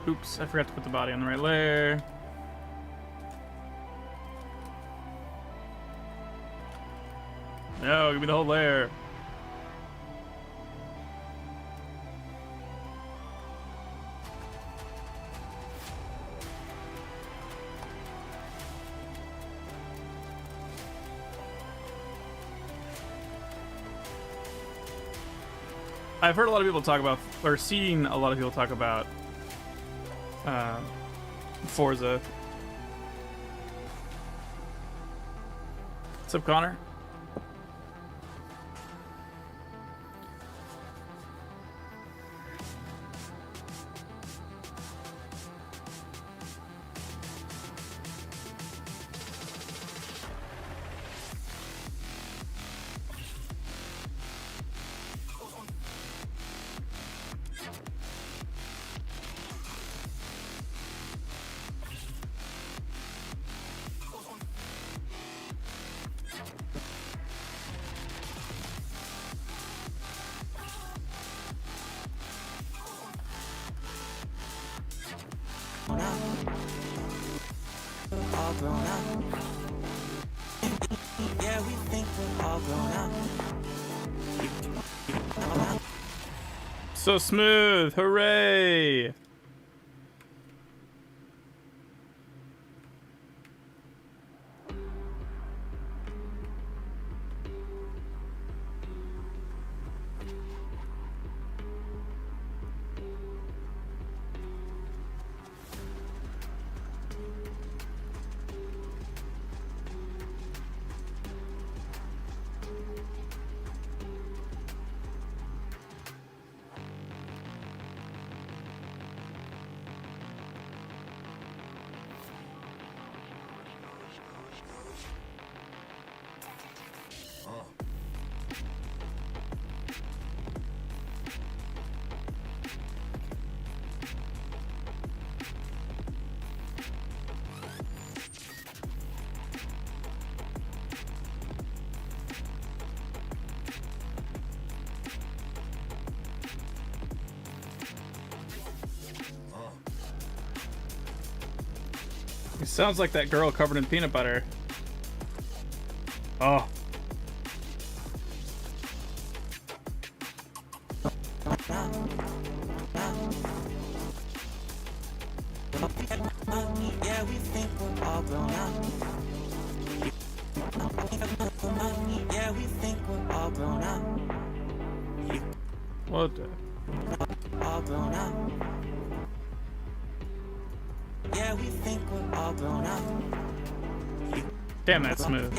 Oops, I forgot to put the body on the right layer. No, give me the whole layer. I've heard a lot of people talk about, or seen a lot of people talk about Forza. What's up, Connor? All grown up. Yeah, we think we're all grown up. So smooth, hooray! He sounds like that girl covered in peanut butter. Oh. Yeah, we think we're all grown up. Yeah, we think we're all grown up. What? All grown up. Yeah, we think we're all grown up. Damn, that's smooth.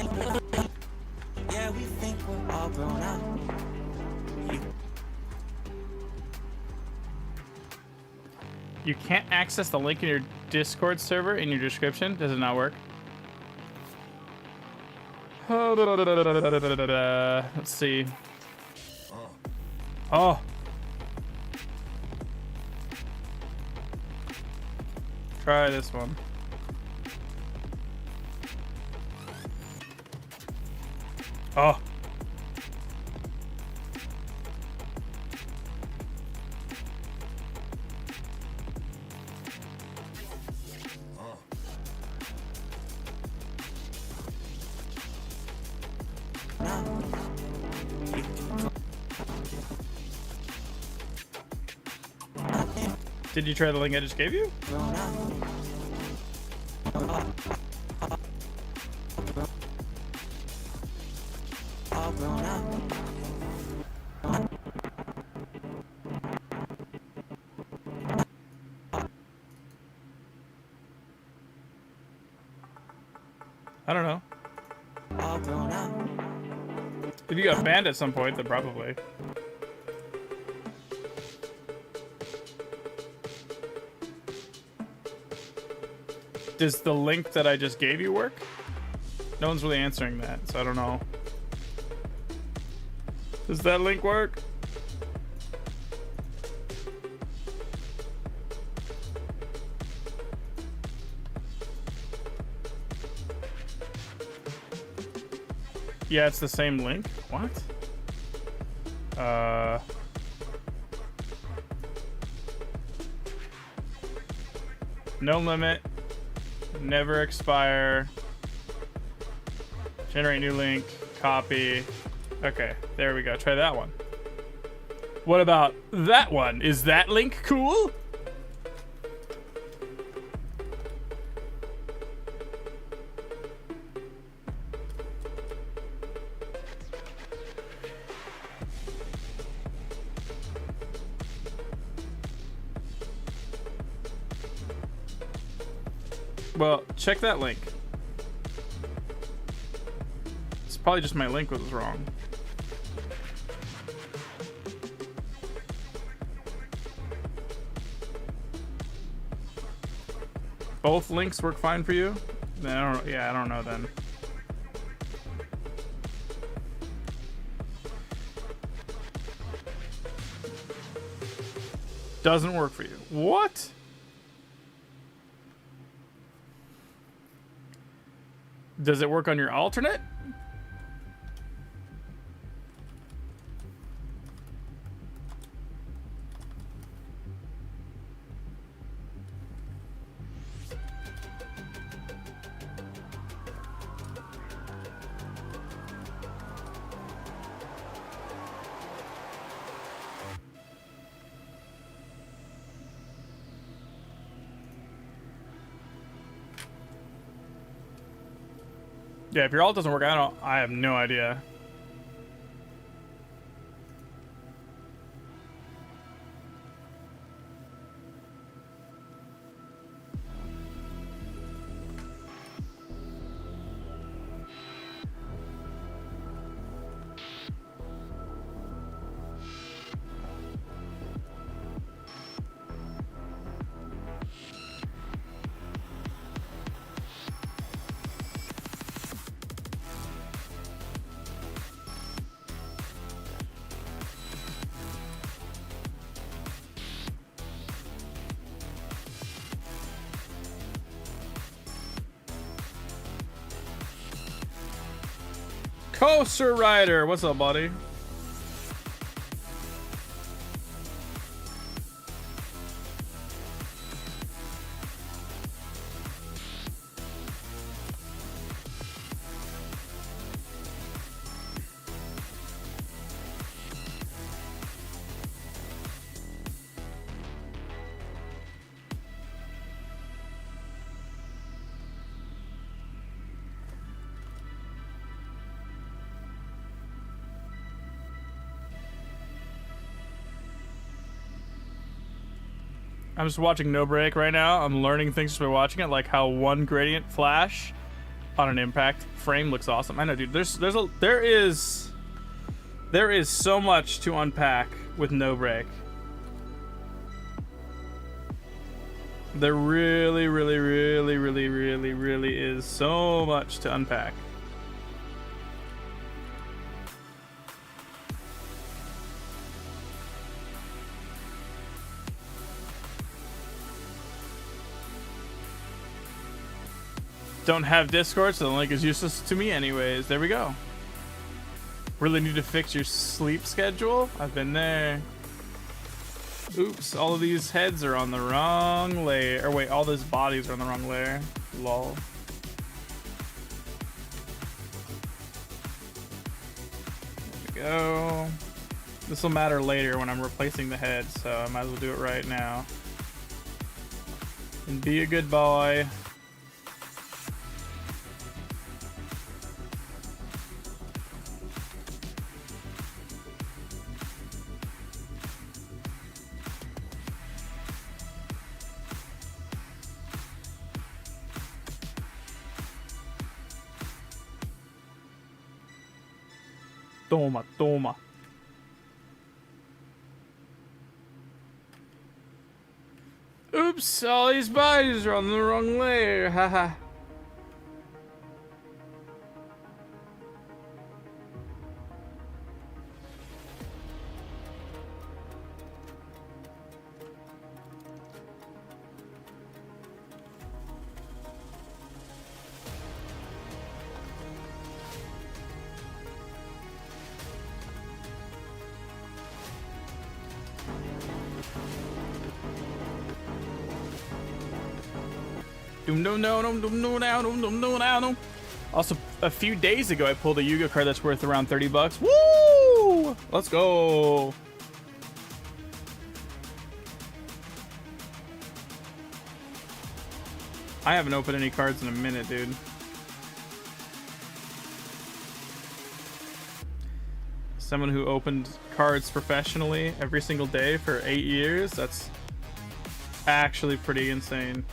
Yeah, we think we're all grown up. You can't access the link in your Discord server in your description. Does it not work? Let's see. Oh. Try this one. Oh. Did you try the link I just gave you? All grown up. I don't know. All grown up. If you got banned at some point, then probably. Does the link that I just gave you work? No one's really answering that, so I don't know. Does that link work? Yeah, it's the same link. What? No limit. Never expire. Generate new link. Copy. Okay, there we go. Try that one. What about that one? Is that link cool? Well, check that link. It's probably just my link was wrong. Both links work fine for you? Then I don't know then. Doesn't work for you. What? Does it work on your alternate? Yeah, if your alt doesn't work, I have no idea. Coaster Rider, what's up, buddy? I'm just watching No Break right now. I'm learning things just by watching it, like how one gradient flash on an impact frame looks awesome. I know, dude. There is so much to unpack with No Break. There really, really, really, really, really, really is so much to unpack. Don't have Discord, so the link is useless to me anyways. There we go. Really need to fix your sleep schedule? I've been there. Oops, all of these heads are on the wrong layer. Or wait, all those bodies are on the wrong layer. Lol. There we go. This will matter later when I'm replacing the head, so I might as well do it right now. And be a good boy. Toma, toma. Oops, all these bodies are on the wrong layer, haha. Also, a few days ago, I pulled a Yuga card that's worth around $30. Woo! Let's go. I haven't opened any cards in a minute, dude. Someone who opened cards professionally every single day for 8 years, that's actually pretty insane.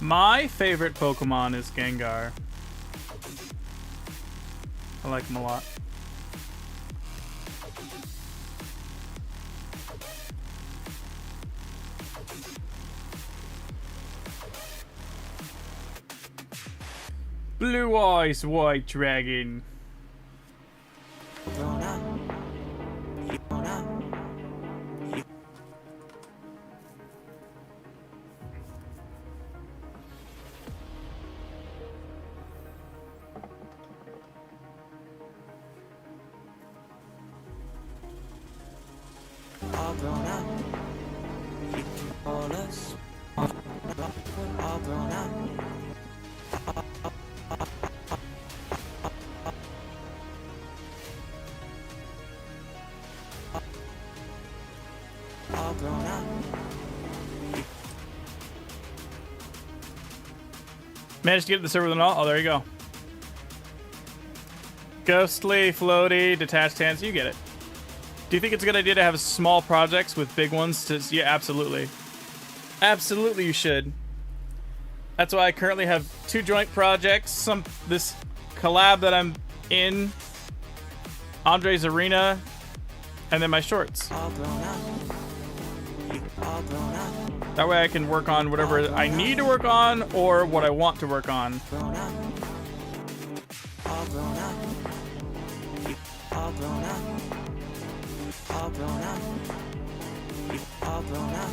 My favorite Pokemon is Gengar. I like him a lot. Blue Eyes White Dragon. All grown up, you can call us. All grown up. All grown up. Managed to get to the server with an all. Oh, there you go. Ghostly, floaty, detached hands. You get it. Do you think it's a good idea to have small projects with big ones? Yeah, absolutely. Absolutely, you should. That's why I currently have 2 joint projects. This collab that I'm in, Andre's Arena, and then my shorts. That way I can work on whatever I need to work on or what I want to work on. All grown up. All grown up. All grown up. All grown up.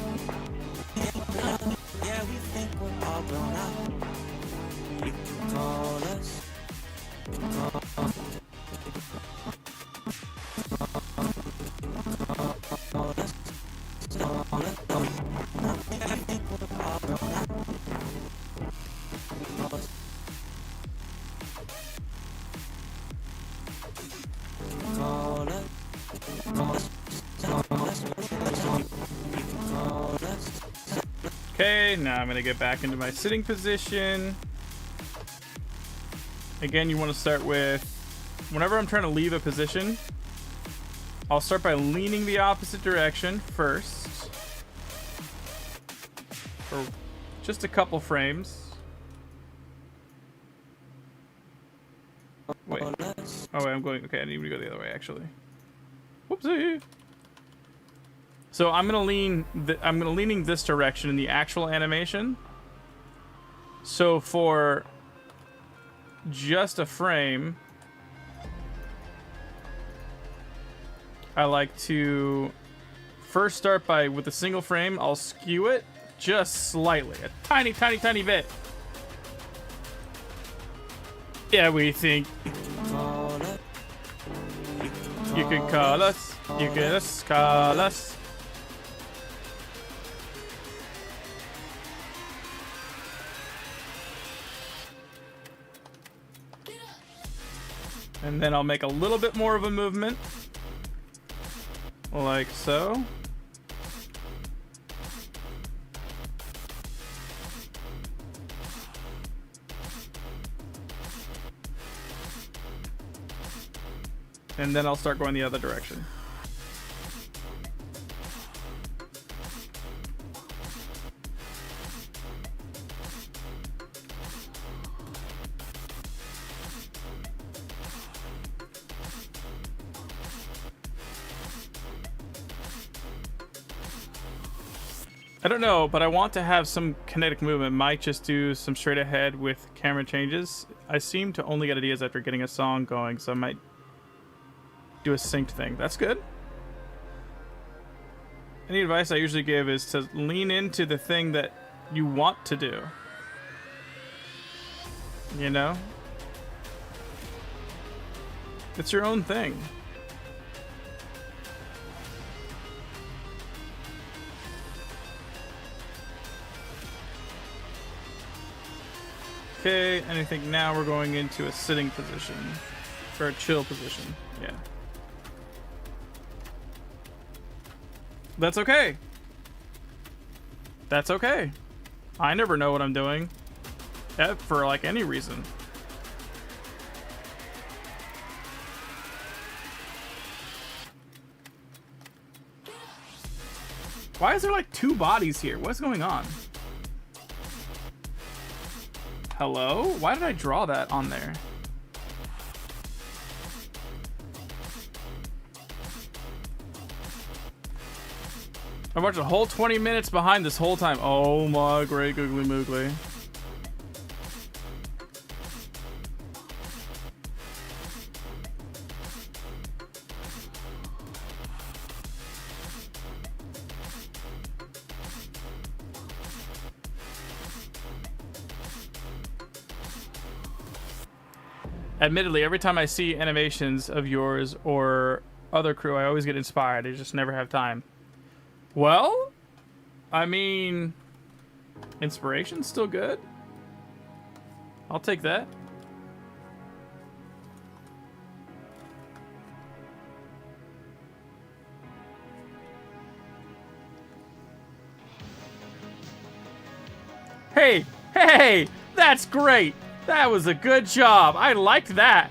Yeah, we think we're all grown up. You can call us. Call us. Okay, now I'm gonna get back into my sitting position. Again, you want to start with, whenever I'm trying to leave a position, I'll start by leaning the opposite direction first. For just a couple frames. Wait. Oh, wait, I'm going. Okay, I need to go the other way, actually. Whoopsie. So I'm gonna lean. I'm gonna leaning this direction in the actual animation. So for just a frame, I like to first start by, with a single frame, I'll skew it just slightly, a tiny, tiny, tiny bit. Yeah, we think you can call us. You can just call us. And then I'll make a little bit more of a movement. Like so. And then I'll start going the other direction. I don't know, but I want to have some kinetic movement. Might just do some straight ahead with camera changes. I seem to only get ideas after getting a song going, so I might do a synced thing. That's good. Any advice I usually give is to lean into the thing that you want to do. You know? It's your own thing. Okay, and I think now we're going into a sitting position. Or a chill position. Yeah. That's okay. That's okay. I never know what I'm doing. For like any reason. Why is there like two bodies here? What's going on? Hello? Why did I draw that on there? I watched a whole 20 minutes behind this whole time. Oh my great googly moogly. Admittedly, every time I see animations of yours or other crew, I always get inspired. I just never have time. Well, I mean, inspiration's still good. I'll take that. Hey, hey, that's great. That was a good job. I liked that.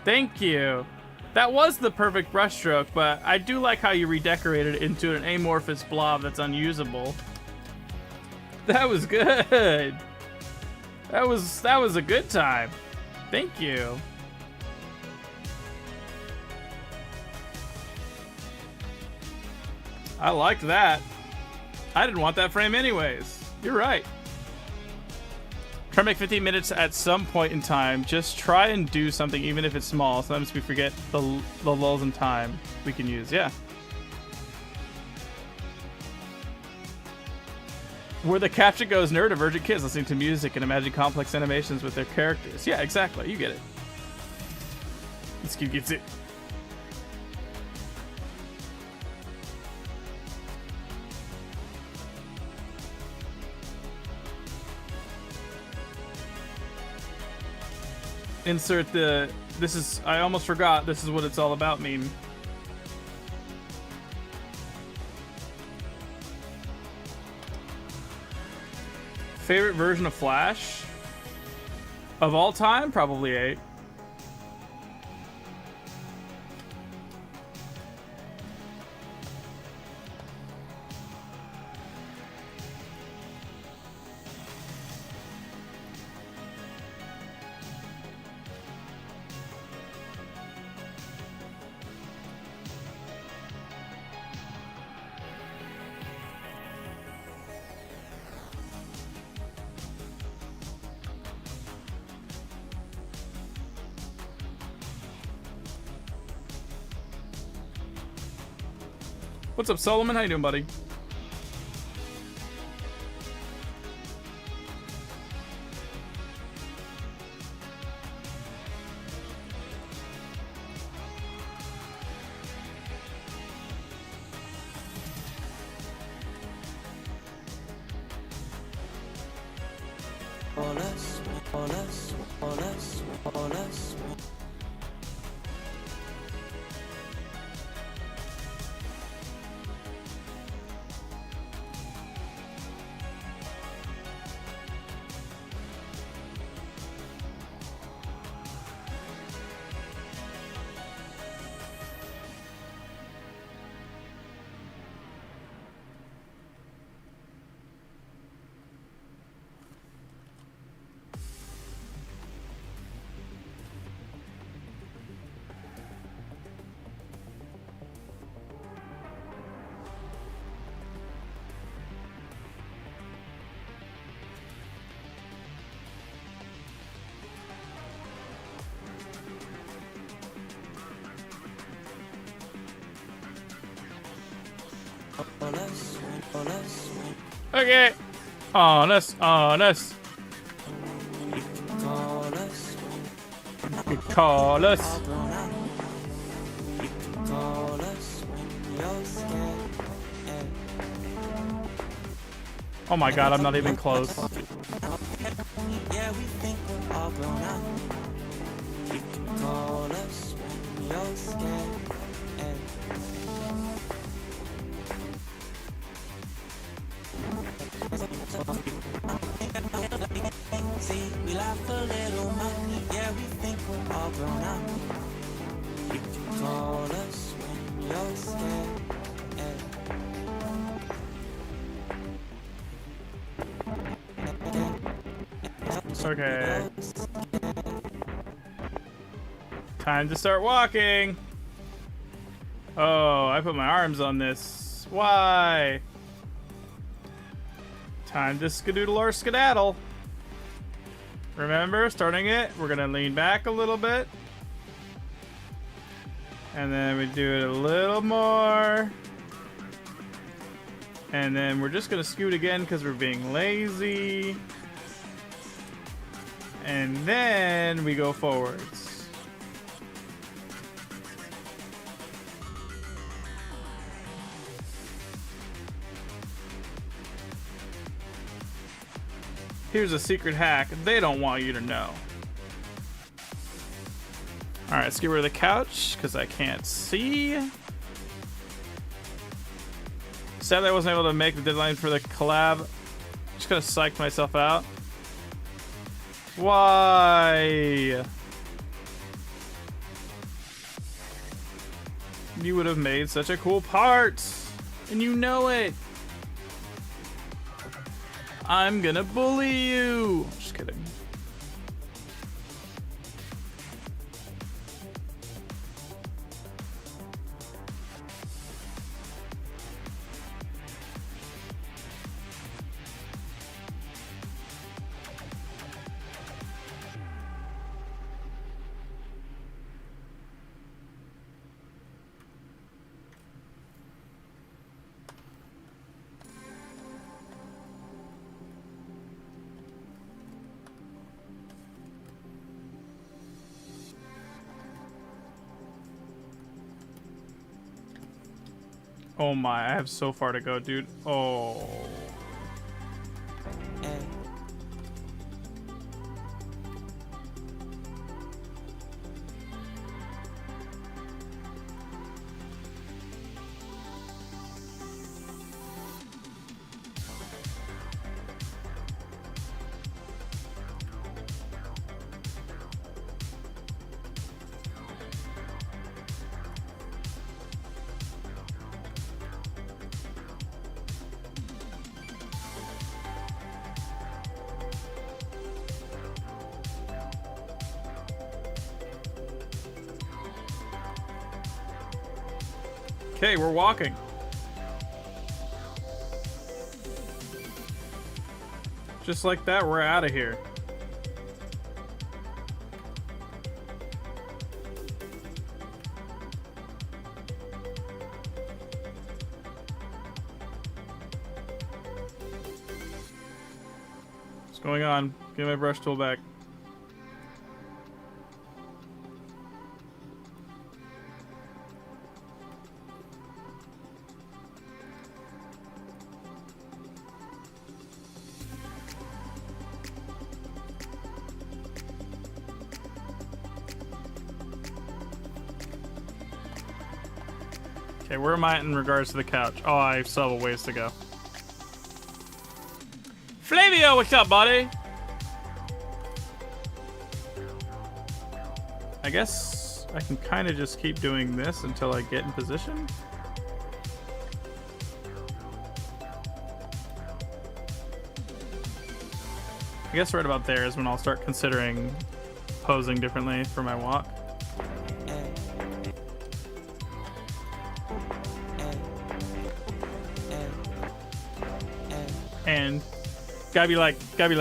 Thank you. That was the perfect brushstroke, but I do like how you redecorated it into an amorphous blob that's unusable. That was good. That was a good time. Thank you. I liked that. I didn't want that frame anyways. You're right. Try to make 15 minutes at some point in time. Just try and do something, even if it's small. Sometimes we forget the lulls in time we can use. Yeah. Where the caption goes, neurodivergent kids listening to music and imagine complex animations with their characters. Yeah, exactly. You get it. This kid gets it. Insert the, this is, I almost forgot, this is what it's all about meme. favorite version of Flash of all time? Probably 8. What's up, Solomon? How you doing, buddy? All us, all us, all us, all us. Okay. Honest, honest. Call us, Call us. call us when you're scared. Oh my god, I'm not even close. Yeah, we think we're all grown up. You can call us when you're scared. See, we laugh a little much. Yeah, we think we're all grown up. You can call us when you're scared. Okay. Time to start walking. Oh, I put my arms on this. Why? Time to skadoodle or skedaddle. Remember, starting it, we're gonna lean back a little bit. And then we do it a little more. And then we're just gonna scoot again because we're being lazy. And then we go forwards. Here's a secret hack they don't want you to know. Alright, let's get rid of the couch because I can't see. Sadly, I wasn't able to make the deadline for the collab. Just gonna psych myself out. Why? You would have made such a cool part, and you know it. I'm gonna bully you. Just kidding. Oh my, I have so far to go, dude. Oh. Okay, we're walking. Just like that, we're out of here. What's going on? Give my brush tool back. Okay, where am I in regards to the couch? Oh, I still have a ways to go. Flavio, what's up, buddy? I guess I can kind of just keep doing this until I get in position. I guess right about there is when I'll start considering posing differently for my walk. And gotta be like, and gotta be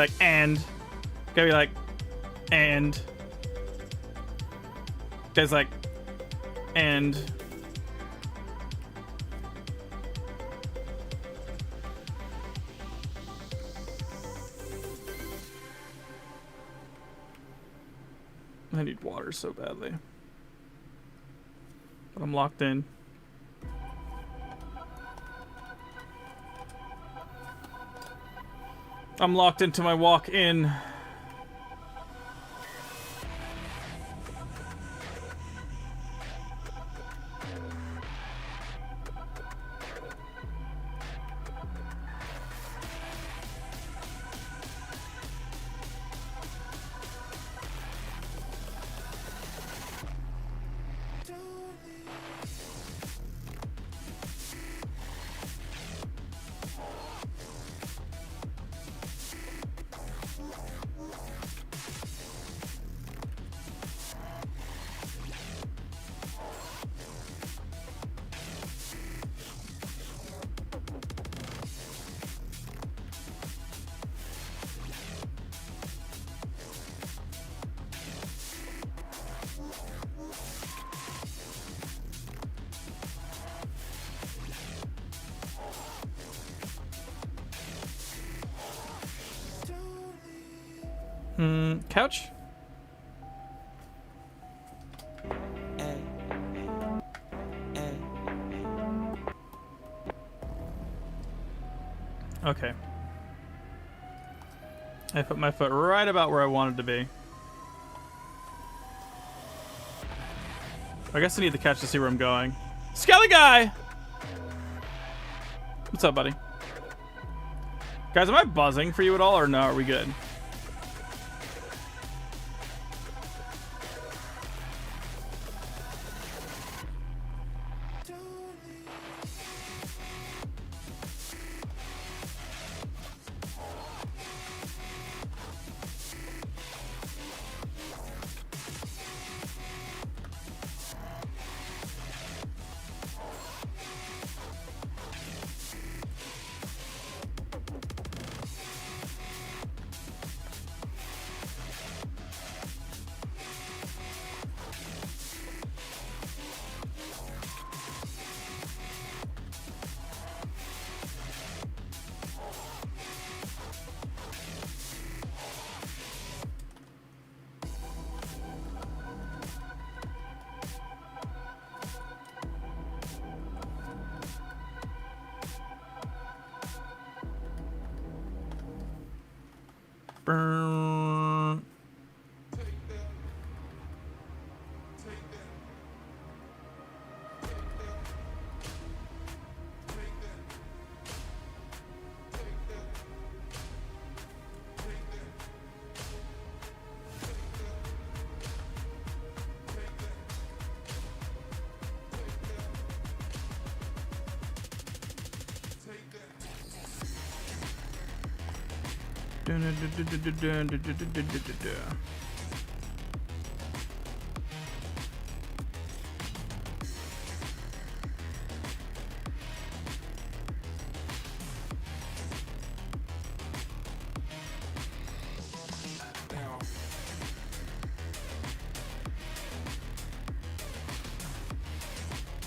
like, and guys like, and I need water so badly, but I'm locked in. I'm locked into my walk in. Couch? Okay. I put my foot right about where I wanted to be. I guess I need the couch to see where I'm going. Skelly guy! What's up, buddy? Guys, am I buzzing for you at all, or no? Are we good? Burn.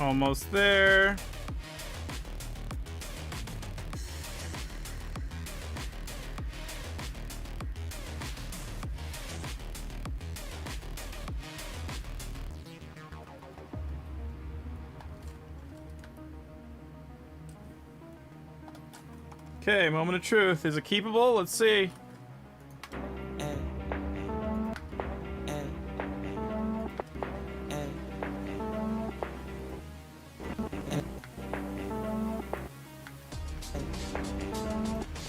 Almost there. Okay, moment of truth. Is it keepable? Let's see.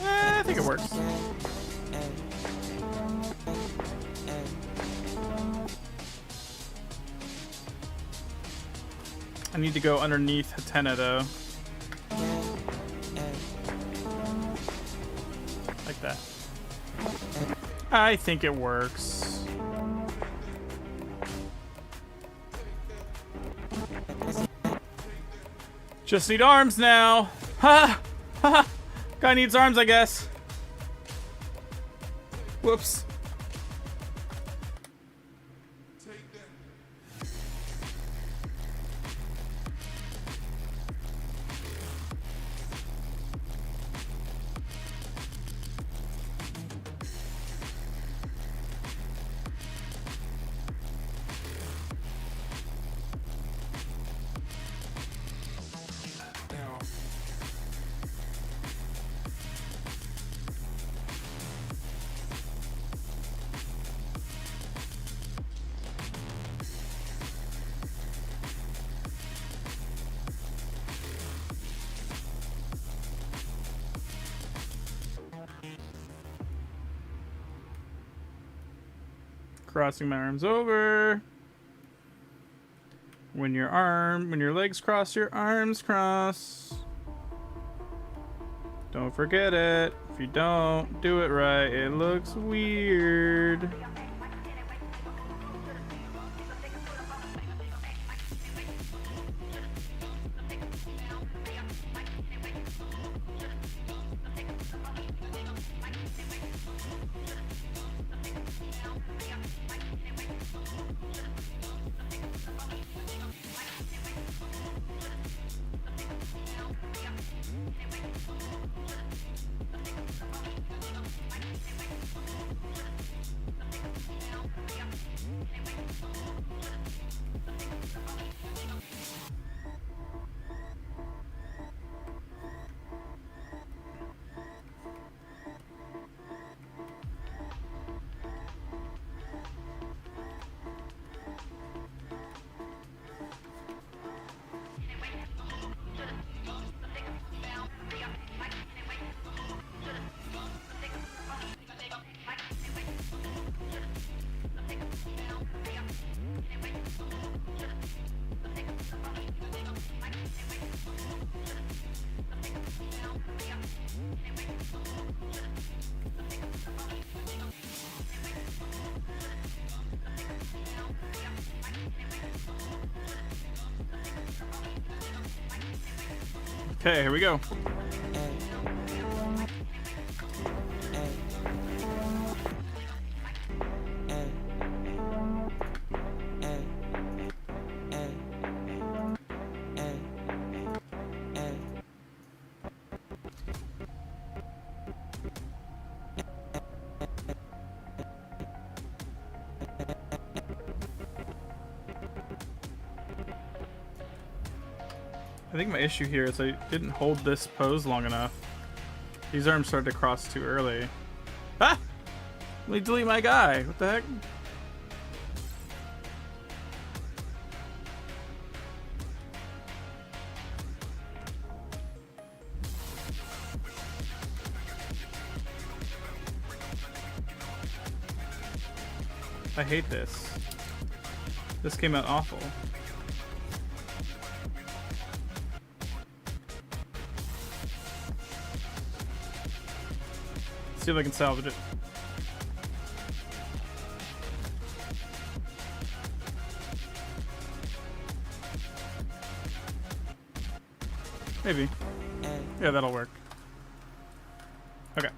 I think it works. I need to go underneath Hatena though. Like that. I think it works. Just need arms now. Ha! Ha! Guy needs arms, I guess. Whoops. Crossing my arms over. When your legs cross, your arms cross. Don't forget it. If you don't do it right, it looks weird. Okay, here we go. I think my issue here is I didn't hold this pose long enough. These arms started to cross too early. Ah! Let me delete my guy. What the heck? I hate this. This came out awful. See if I can salvage it. Maybe. Yeah, that'll work. Okay.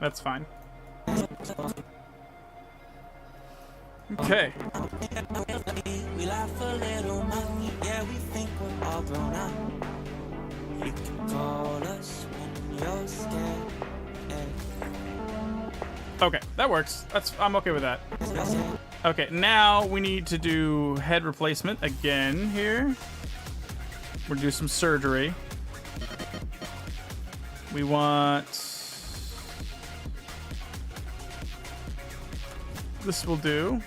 That's fine. Okay. We laugh a little much, yeah, we think we're all grown up. You can call us when you're scared. Okay, that works. I'm okay with that. Okay, now we need to do head replacement again here. We're gonna do some surgery. We want... This will do.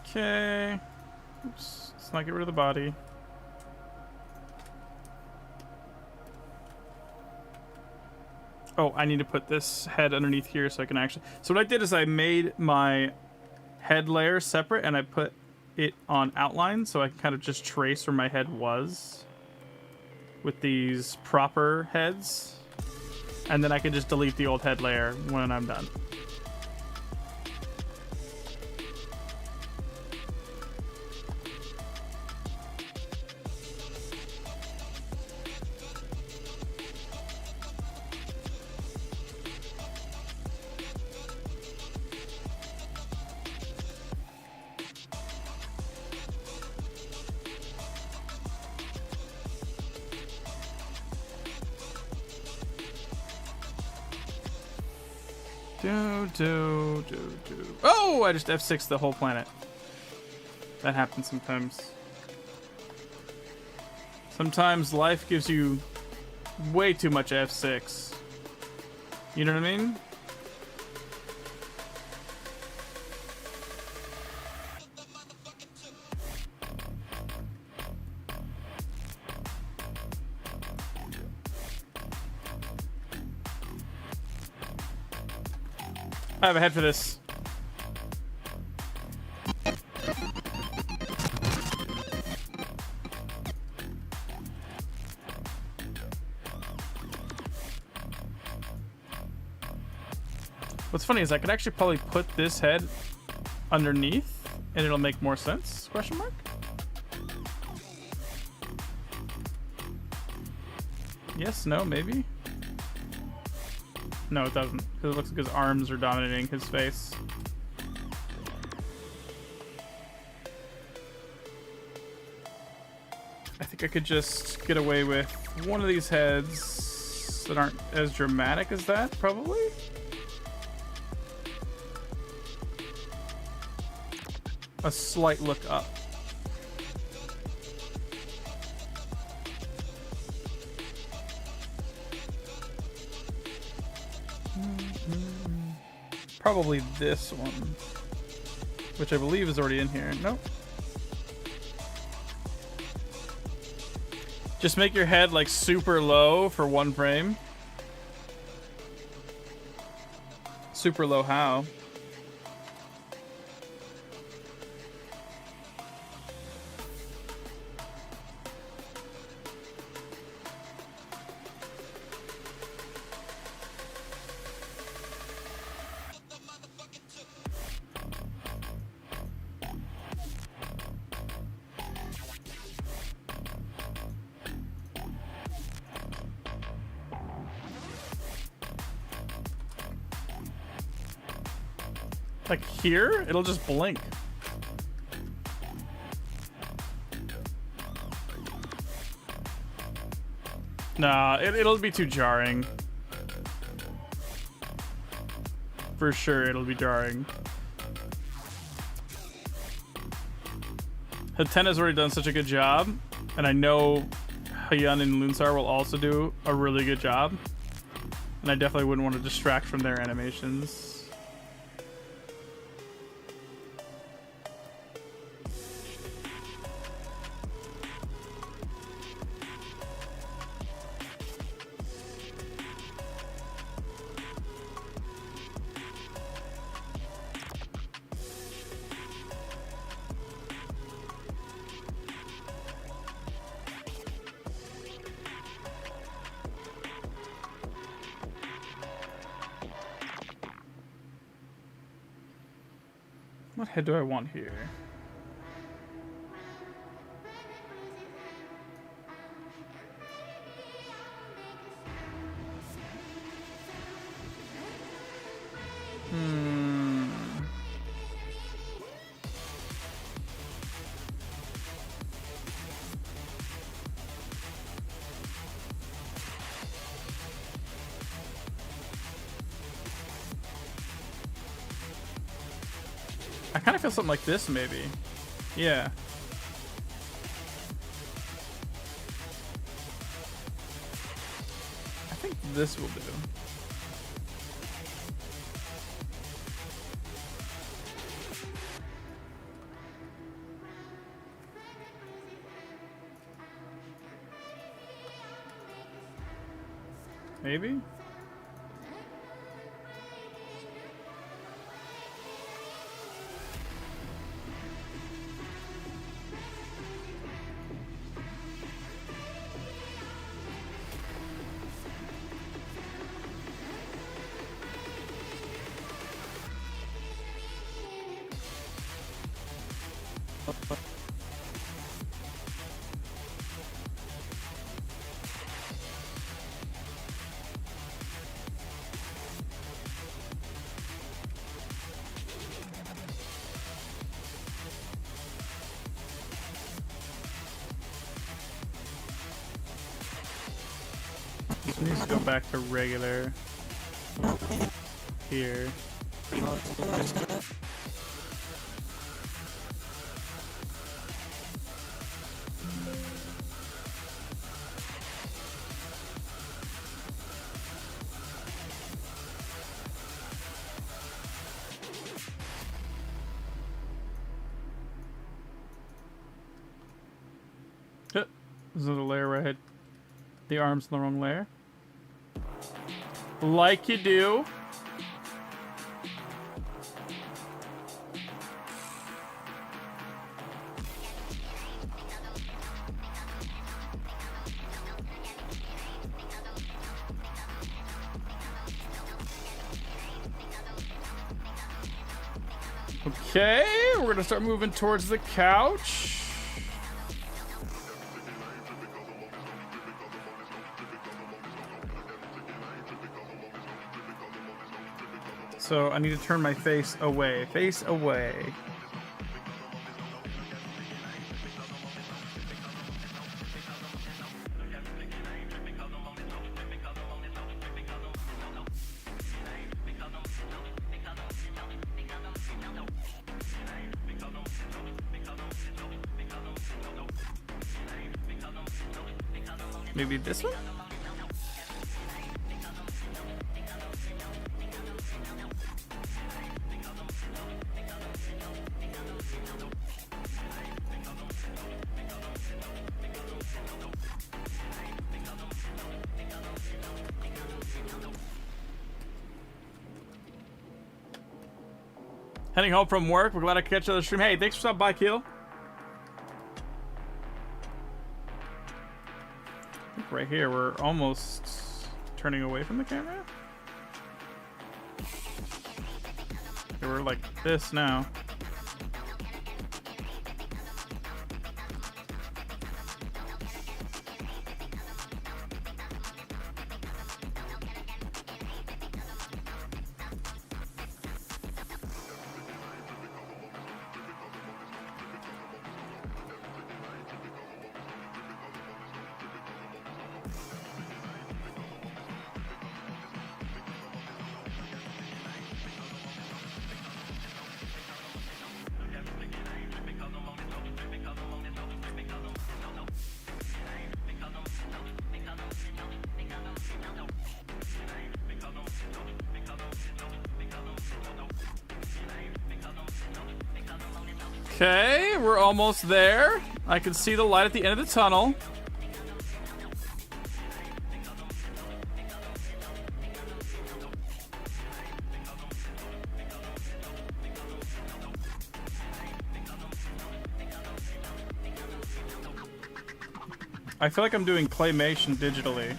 Okay. Oops. Let's not get rid of the body. Oh, I need to put this head underneath here so I can actually... So what I did is I made my head layer separate and I put it on outline so I can kind of just trace where my head was with these proper heads. And then I can just delete the old head layer when I'm done. Oh, I just F6 the whole planet. That happens sometimes. Sometimes life gives you way too much F6. You know what I mean? I have a head for this. What's funny is I could actually probably put this head underneath and it'll make more sense? Question mark? Yes, no, maybe? No, it doesn't, because it looks like his arms are dominating his face. I think I could just get away with one of these heads that aren't as dramatic as that, probably? A slight look up. Probably this one, which I believe is already in here. Nope. Just make your head like super low for one frame. Super low how? Like here, it'll just blink. Nah, it'll be too jarring. For sure, it'll be jarring. Hatena's already done such a good job, and I know Hyun and Lunsar will also do a really good job. And I definitely wouldn't want to distract from their animations. What head do I want here? I kind of feel something like this, maybe. Yeah. I think this will do. Maybe? This needs to go back to regular here. This is the layer where I had the arms in the wrong layer. Like you do. Okay, we're gonna start moving towards the couch. So I need to turn my face away. Face away. Maybe this one? Heading home from work. We're glad I could catch another stream. Hey, thanks for stopping by, Keel. I think right here, we're almost turning away from the camera. Okay, we're like this now. Okay, we're almost there. I can see the light at the end of the tunnel. I feel like I'm doing claymation digitally.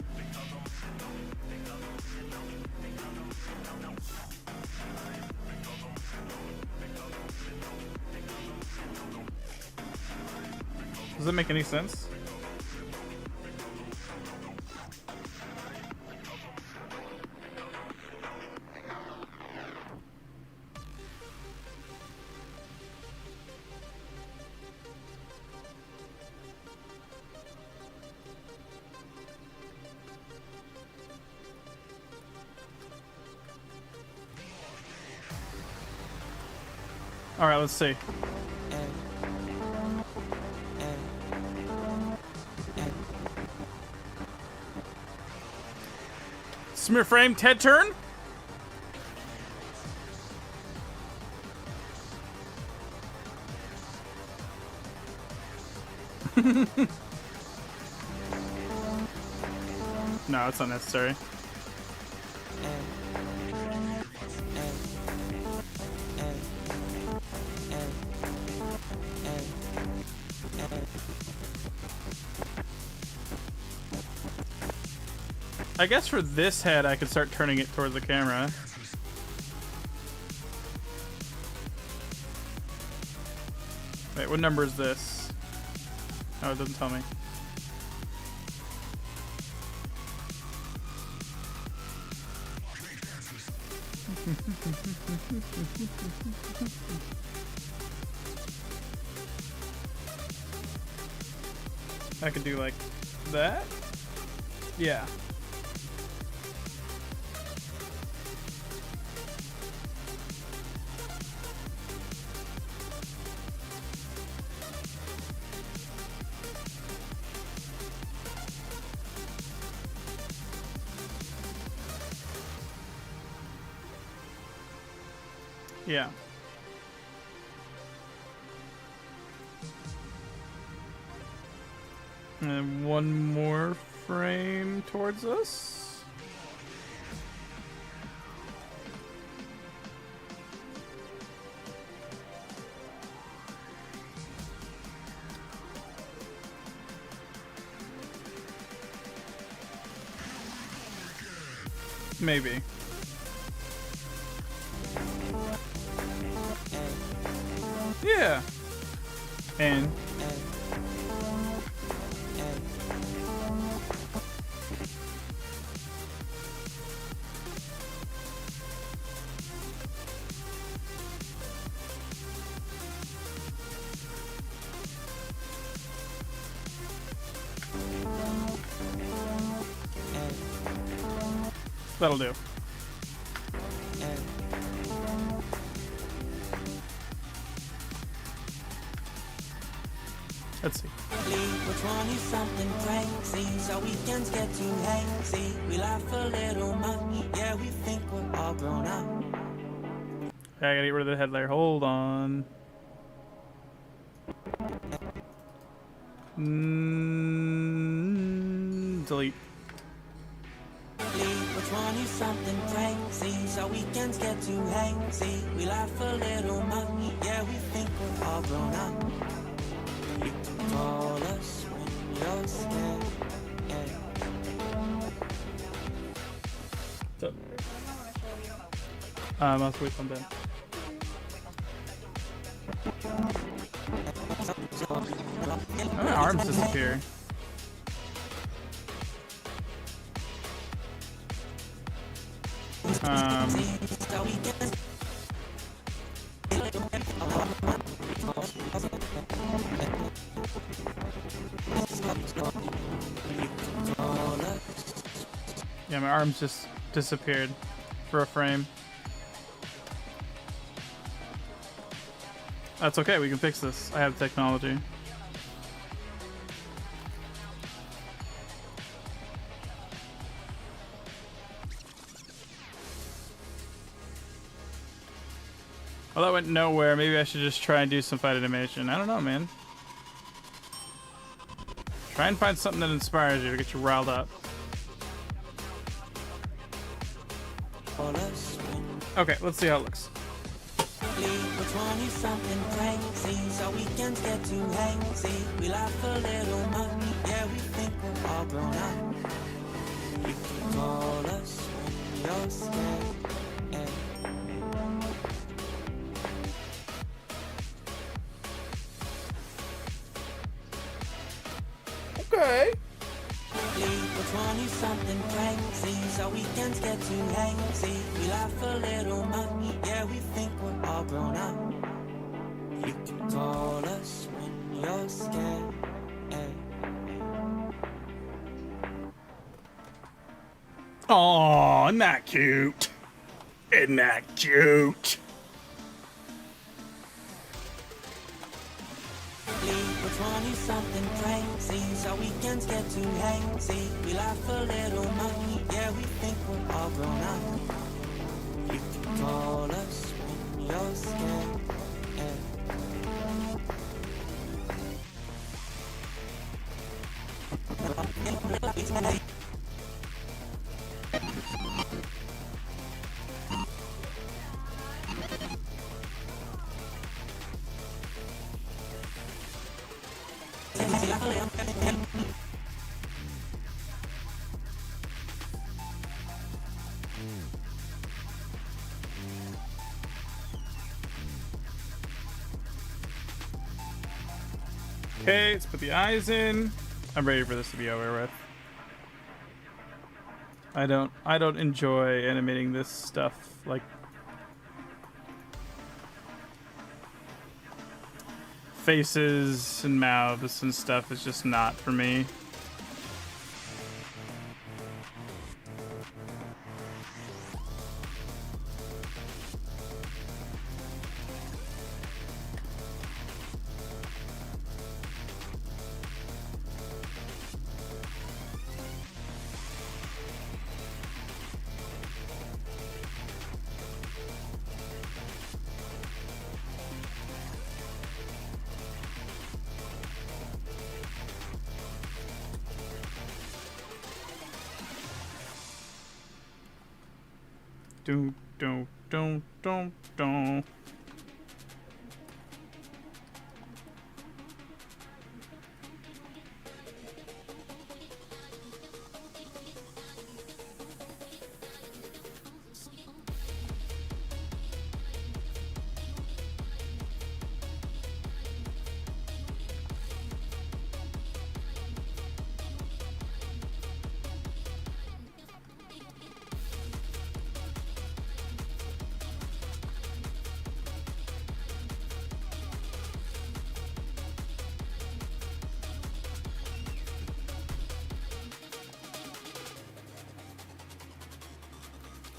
Does that make any sense? All right, let's see. Smear frame, Ted turn. No, it's not necessary. I guess for this head, I could start turning it towards the camera. Wait, what number is this? Oh, it doesn't tell me. I could do like that? Yeah. Yeah. And one more frame towards us. Maybe. Yeah. And that'll do. Let's see. Which one is something crazy? So weekends get too hazy. We laugh a little much. Yeah, we think we're all grown up. I gotta get rid of the head layer. Hold on. Delete. Which one is something crazy? So weekends get too hazy. We laugh a little much. Yeah, we think we're all grown up. You can call us when you're scared. So, I'll wait on that. Oh, my arms disappear. Yeah, my arms just disappeared for a frame. That's okay, we can fix this. I have technology. Well, that went nowhere. Maybe I should just try and do some fight animation. I don't know, man. Try and find something that inspires you to get you riled up. Okay, let's see how it looks. Which one is something crazy? So weekends get too hazy. We laugh a little much. Yeah, we think we're all grown up. You can call us when you're scared. something crazy, so weekends get too hazy. We laugh a little much, yeah, we think we're all grown up. You can call us when you're scared. Aw, isn't that cute? Isn't that cute? We're 20 something crazy, so weekends get too hazy. We laugh a little much, yeah, we think we're all grown up. You can call us when you're scared. Okay, let's put the eyes in. I'm ready for this to be over with. I don't enjoy animating this stuff like faces and mouths and stuff is just not for me. Don't.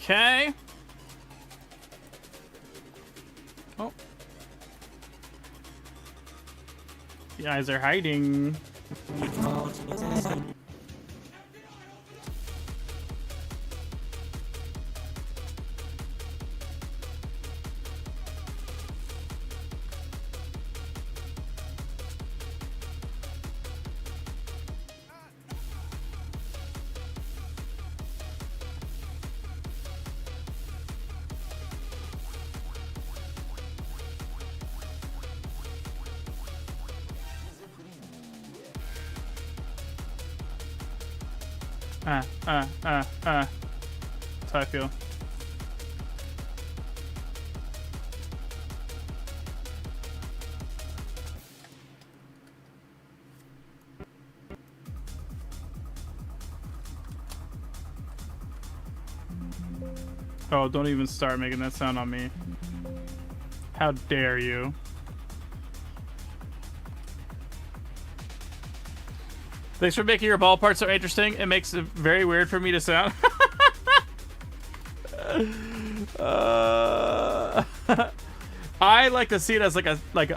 Okay. Oh. The eyes are hiding. That's how I feel. Oh, don't even start making that sound on me. How dare you? Thanks for making your ball part so interesting. It makes it very weird for me to sound. I like to see it as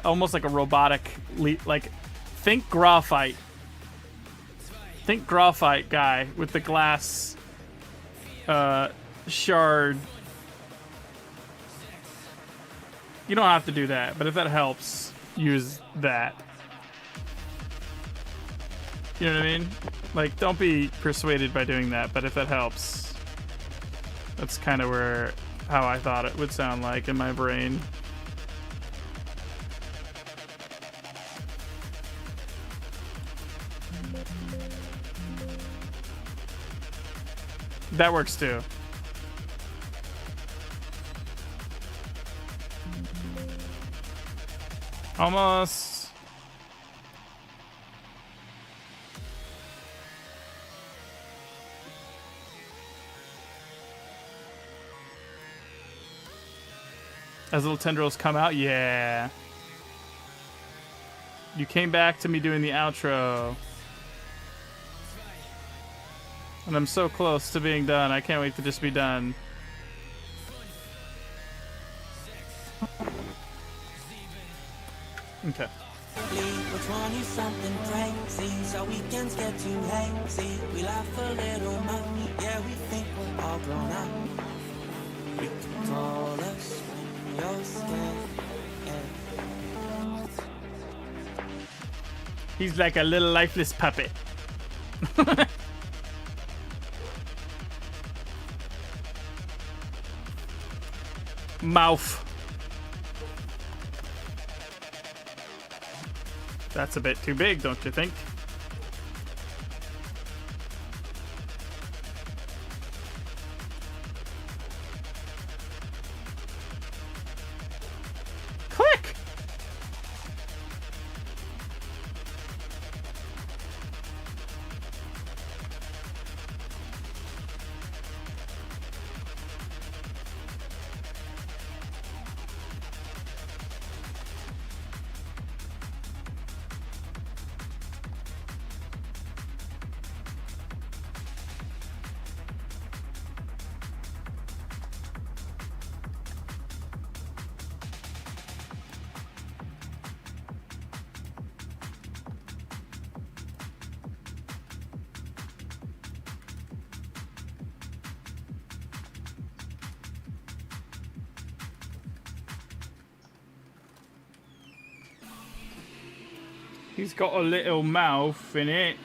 almost like a robotic think graphite. Think graphite guy with the glass shard. You don't have to do that, but if that helps, use that. You know what I mean? Like, don't be persuaded by doing that, but if that helps, that's kind of how I thought it would sound like in my brain. That works too. Almost. As little tendrils come out, yeah. You came back to me doing the outro. And I'm so close to being done. I can't wait to just be done. Okay. We're 20 something crazy, so weekends get too hazy. We laugh a little much, yeah, we think we're all grown up. You can call us when you're scared. He's like a little lifeless puppet. Mouth. That's a bit too big, don't you think? Click! He's got a little mouth in it.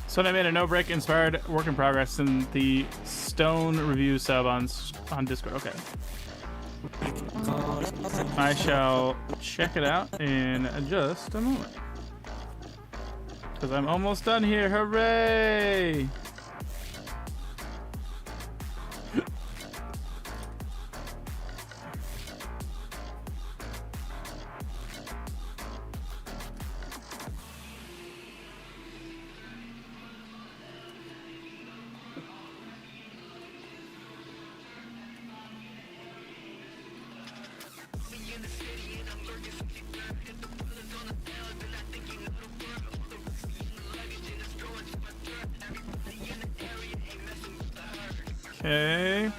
So I made a no-break inspired work in progress in the Stone review sub on Discord. Okay. I shall check it out in just a moment. Because I'm almost done here. Hooray! Okay.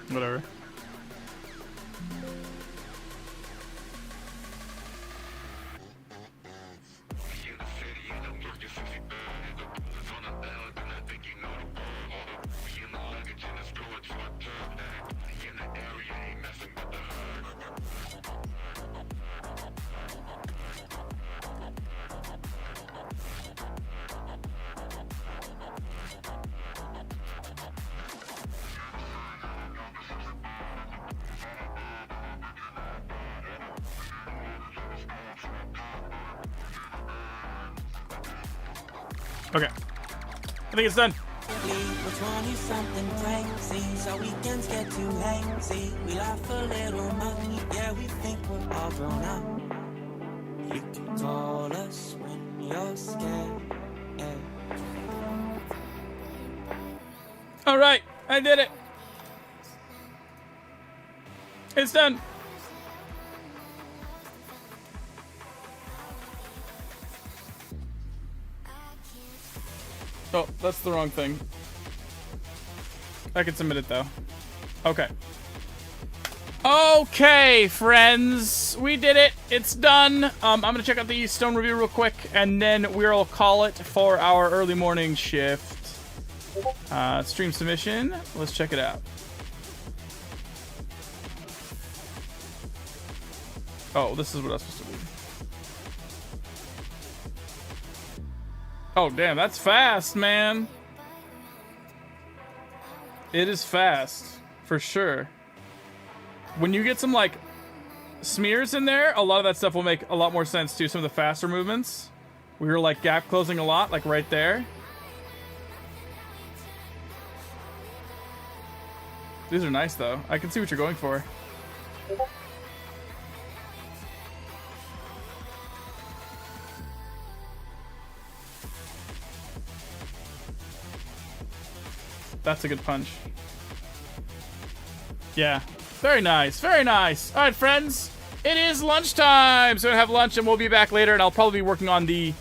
Whatever. Okay. I think it's done. We're 20 something crazy, so weekends get too hazy. We laugh a little much, yeah, we think we're all grown up. You can call us when you're scared. All right, I did it. It's done. Oh, that's the wrong thing. I can submit it though. Okay. Okay, friends, we did it. It's done. I'm gonna check out the stone review real quick, and then we'll call it for our early morning shift. Stream submission. Let's check it out. Oh, this is what I was supposed to do. Oh, damn, that's fast, man. It is fast, for sure. When you get some, like, smears in there, a lot of that stuff will make a lot more sense, too. Some of the faster movements. We were, like, gap closing a lot, like right there. These are nice, though. I can see what you're going for. That's a good punch. Yeah. Very nice. Very nice. All right, friends. It is lunchtime. So we'll have lunch and we'll be back later, and I'll probably be working on the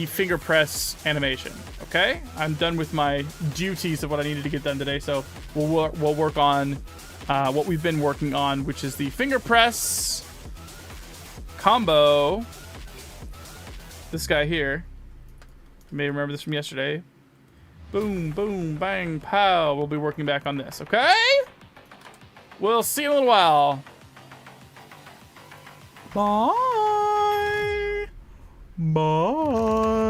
finger press animation. Okay? I'm done with my duties of what I needed to get done today. So we'll work on what we've been working on, which is the finger press combo. This guy here. You may remember this from yesterday. Boom, boom, bang, pow. We'll be working back on this, okay? We'll see you in a little while. Bye. Bye.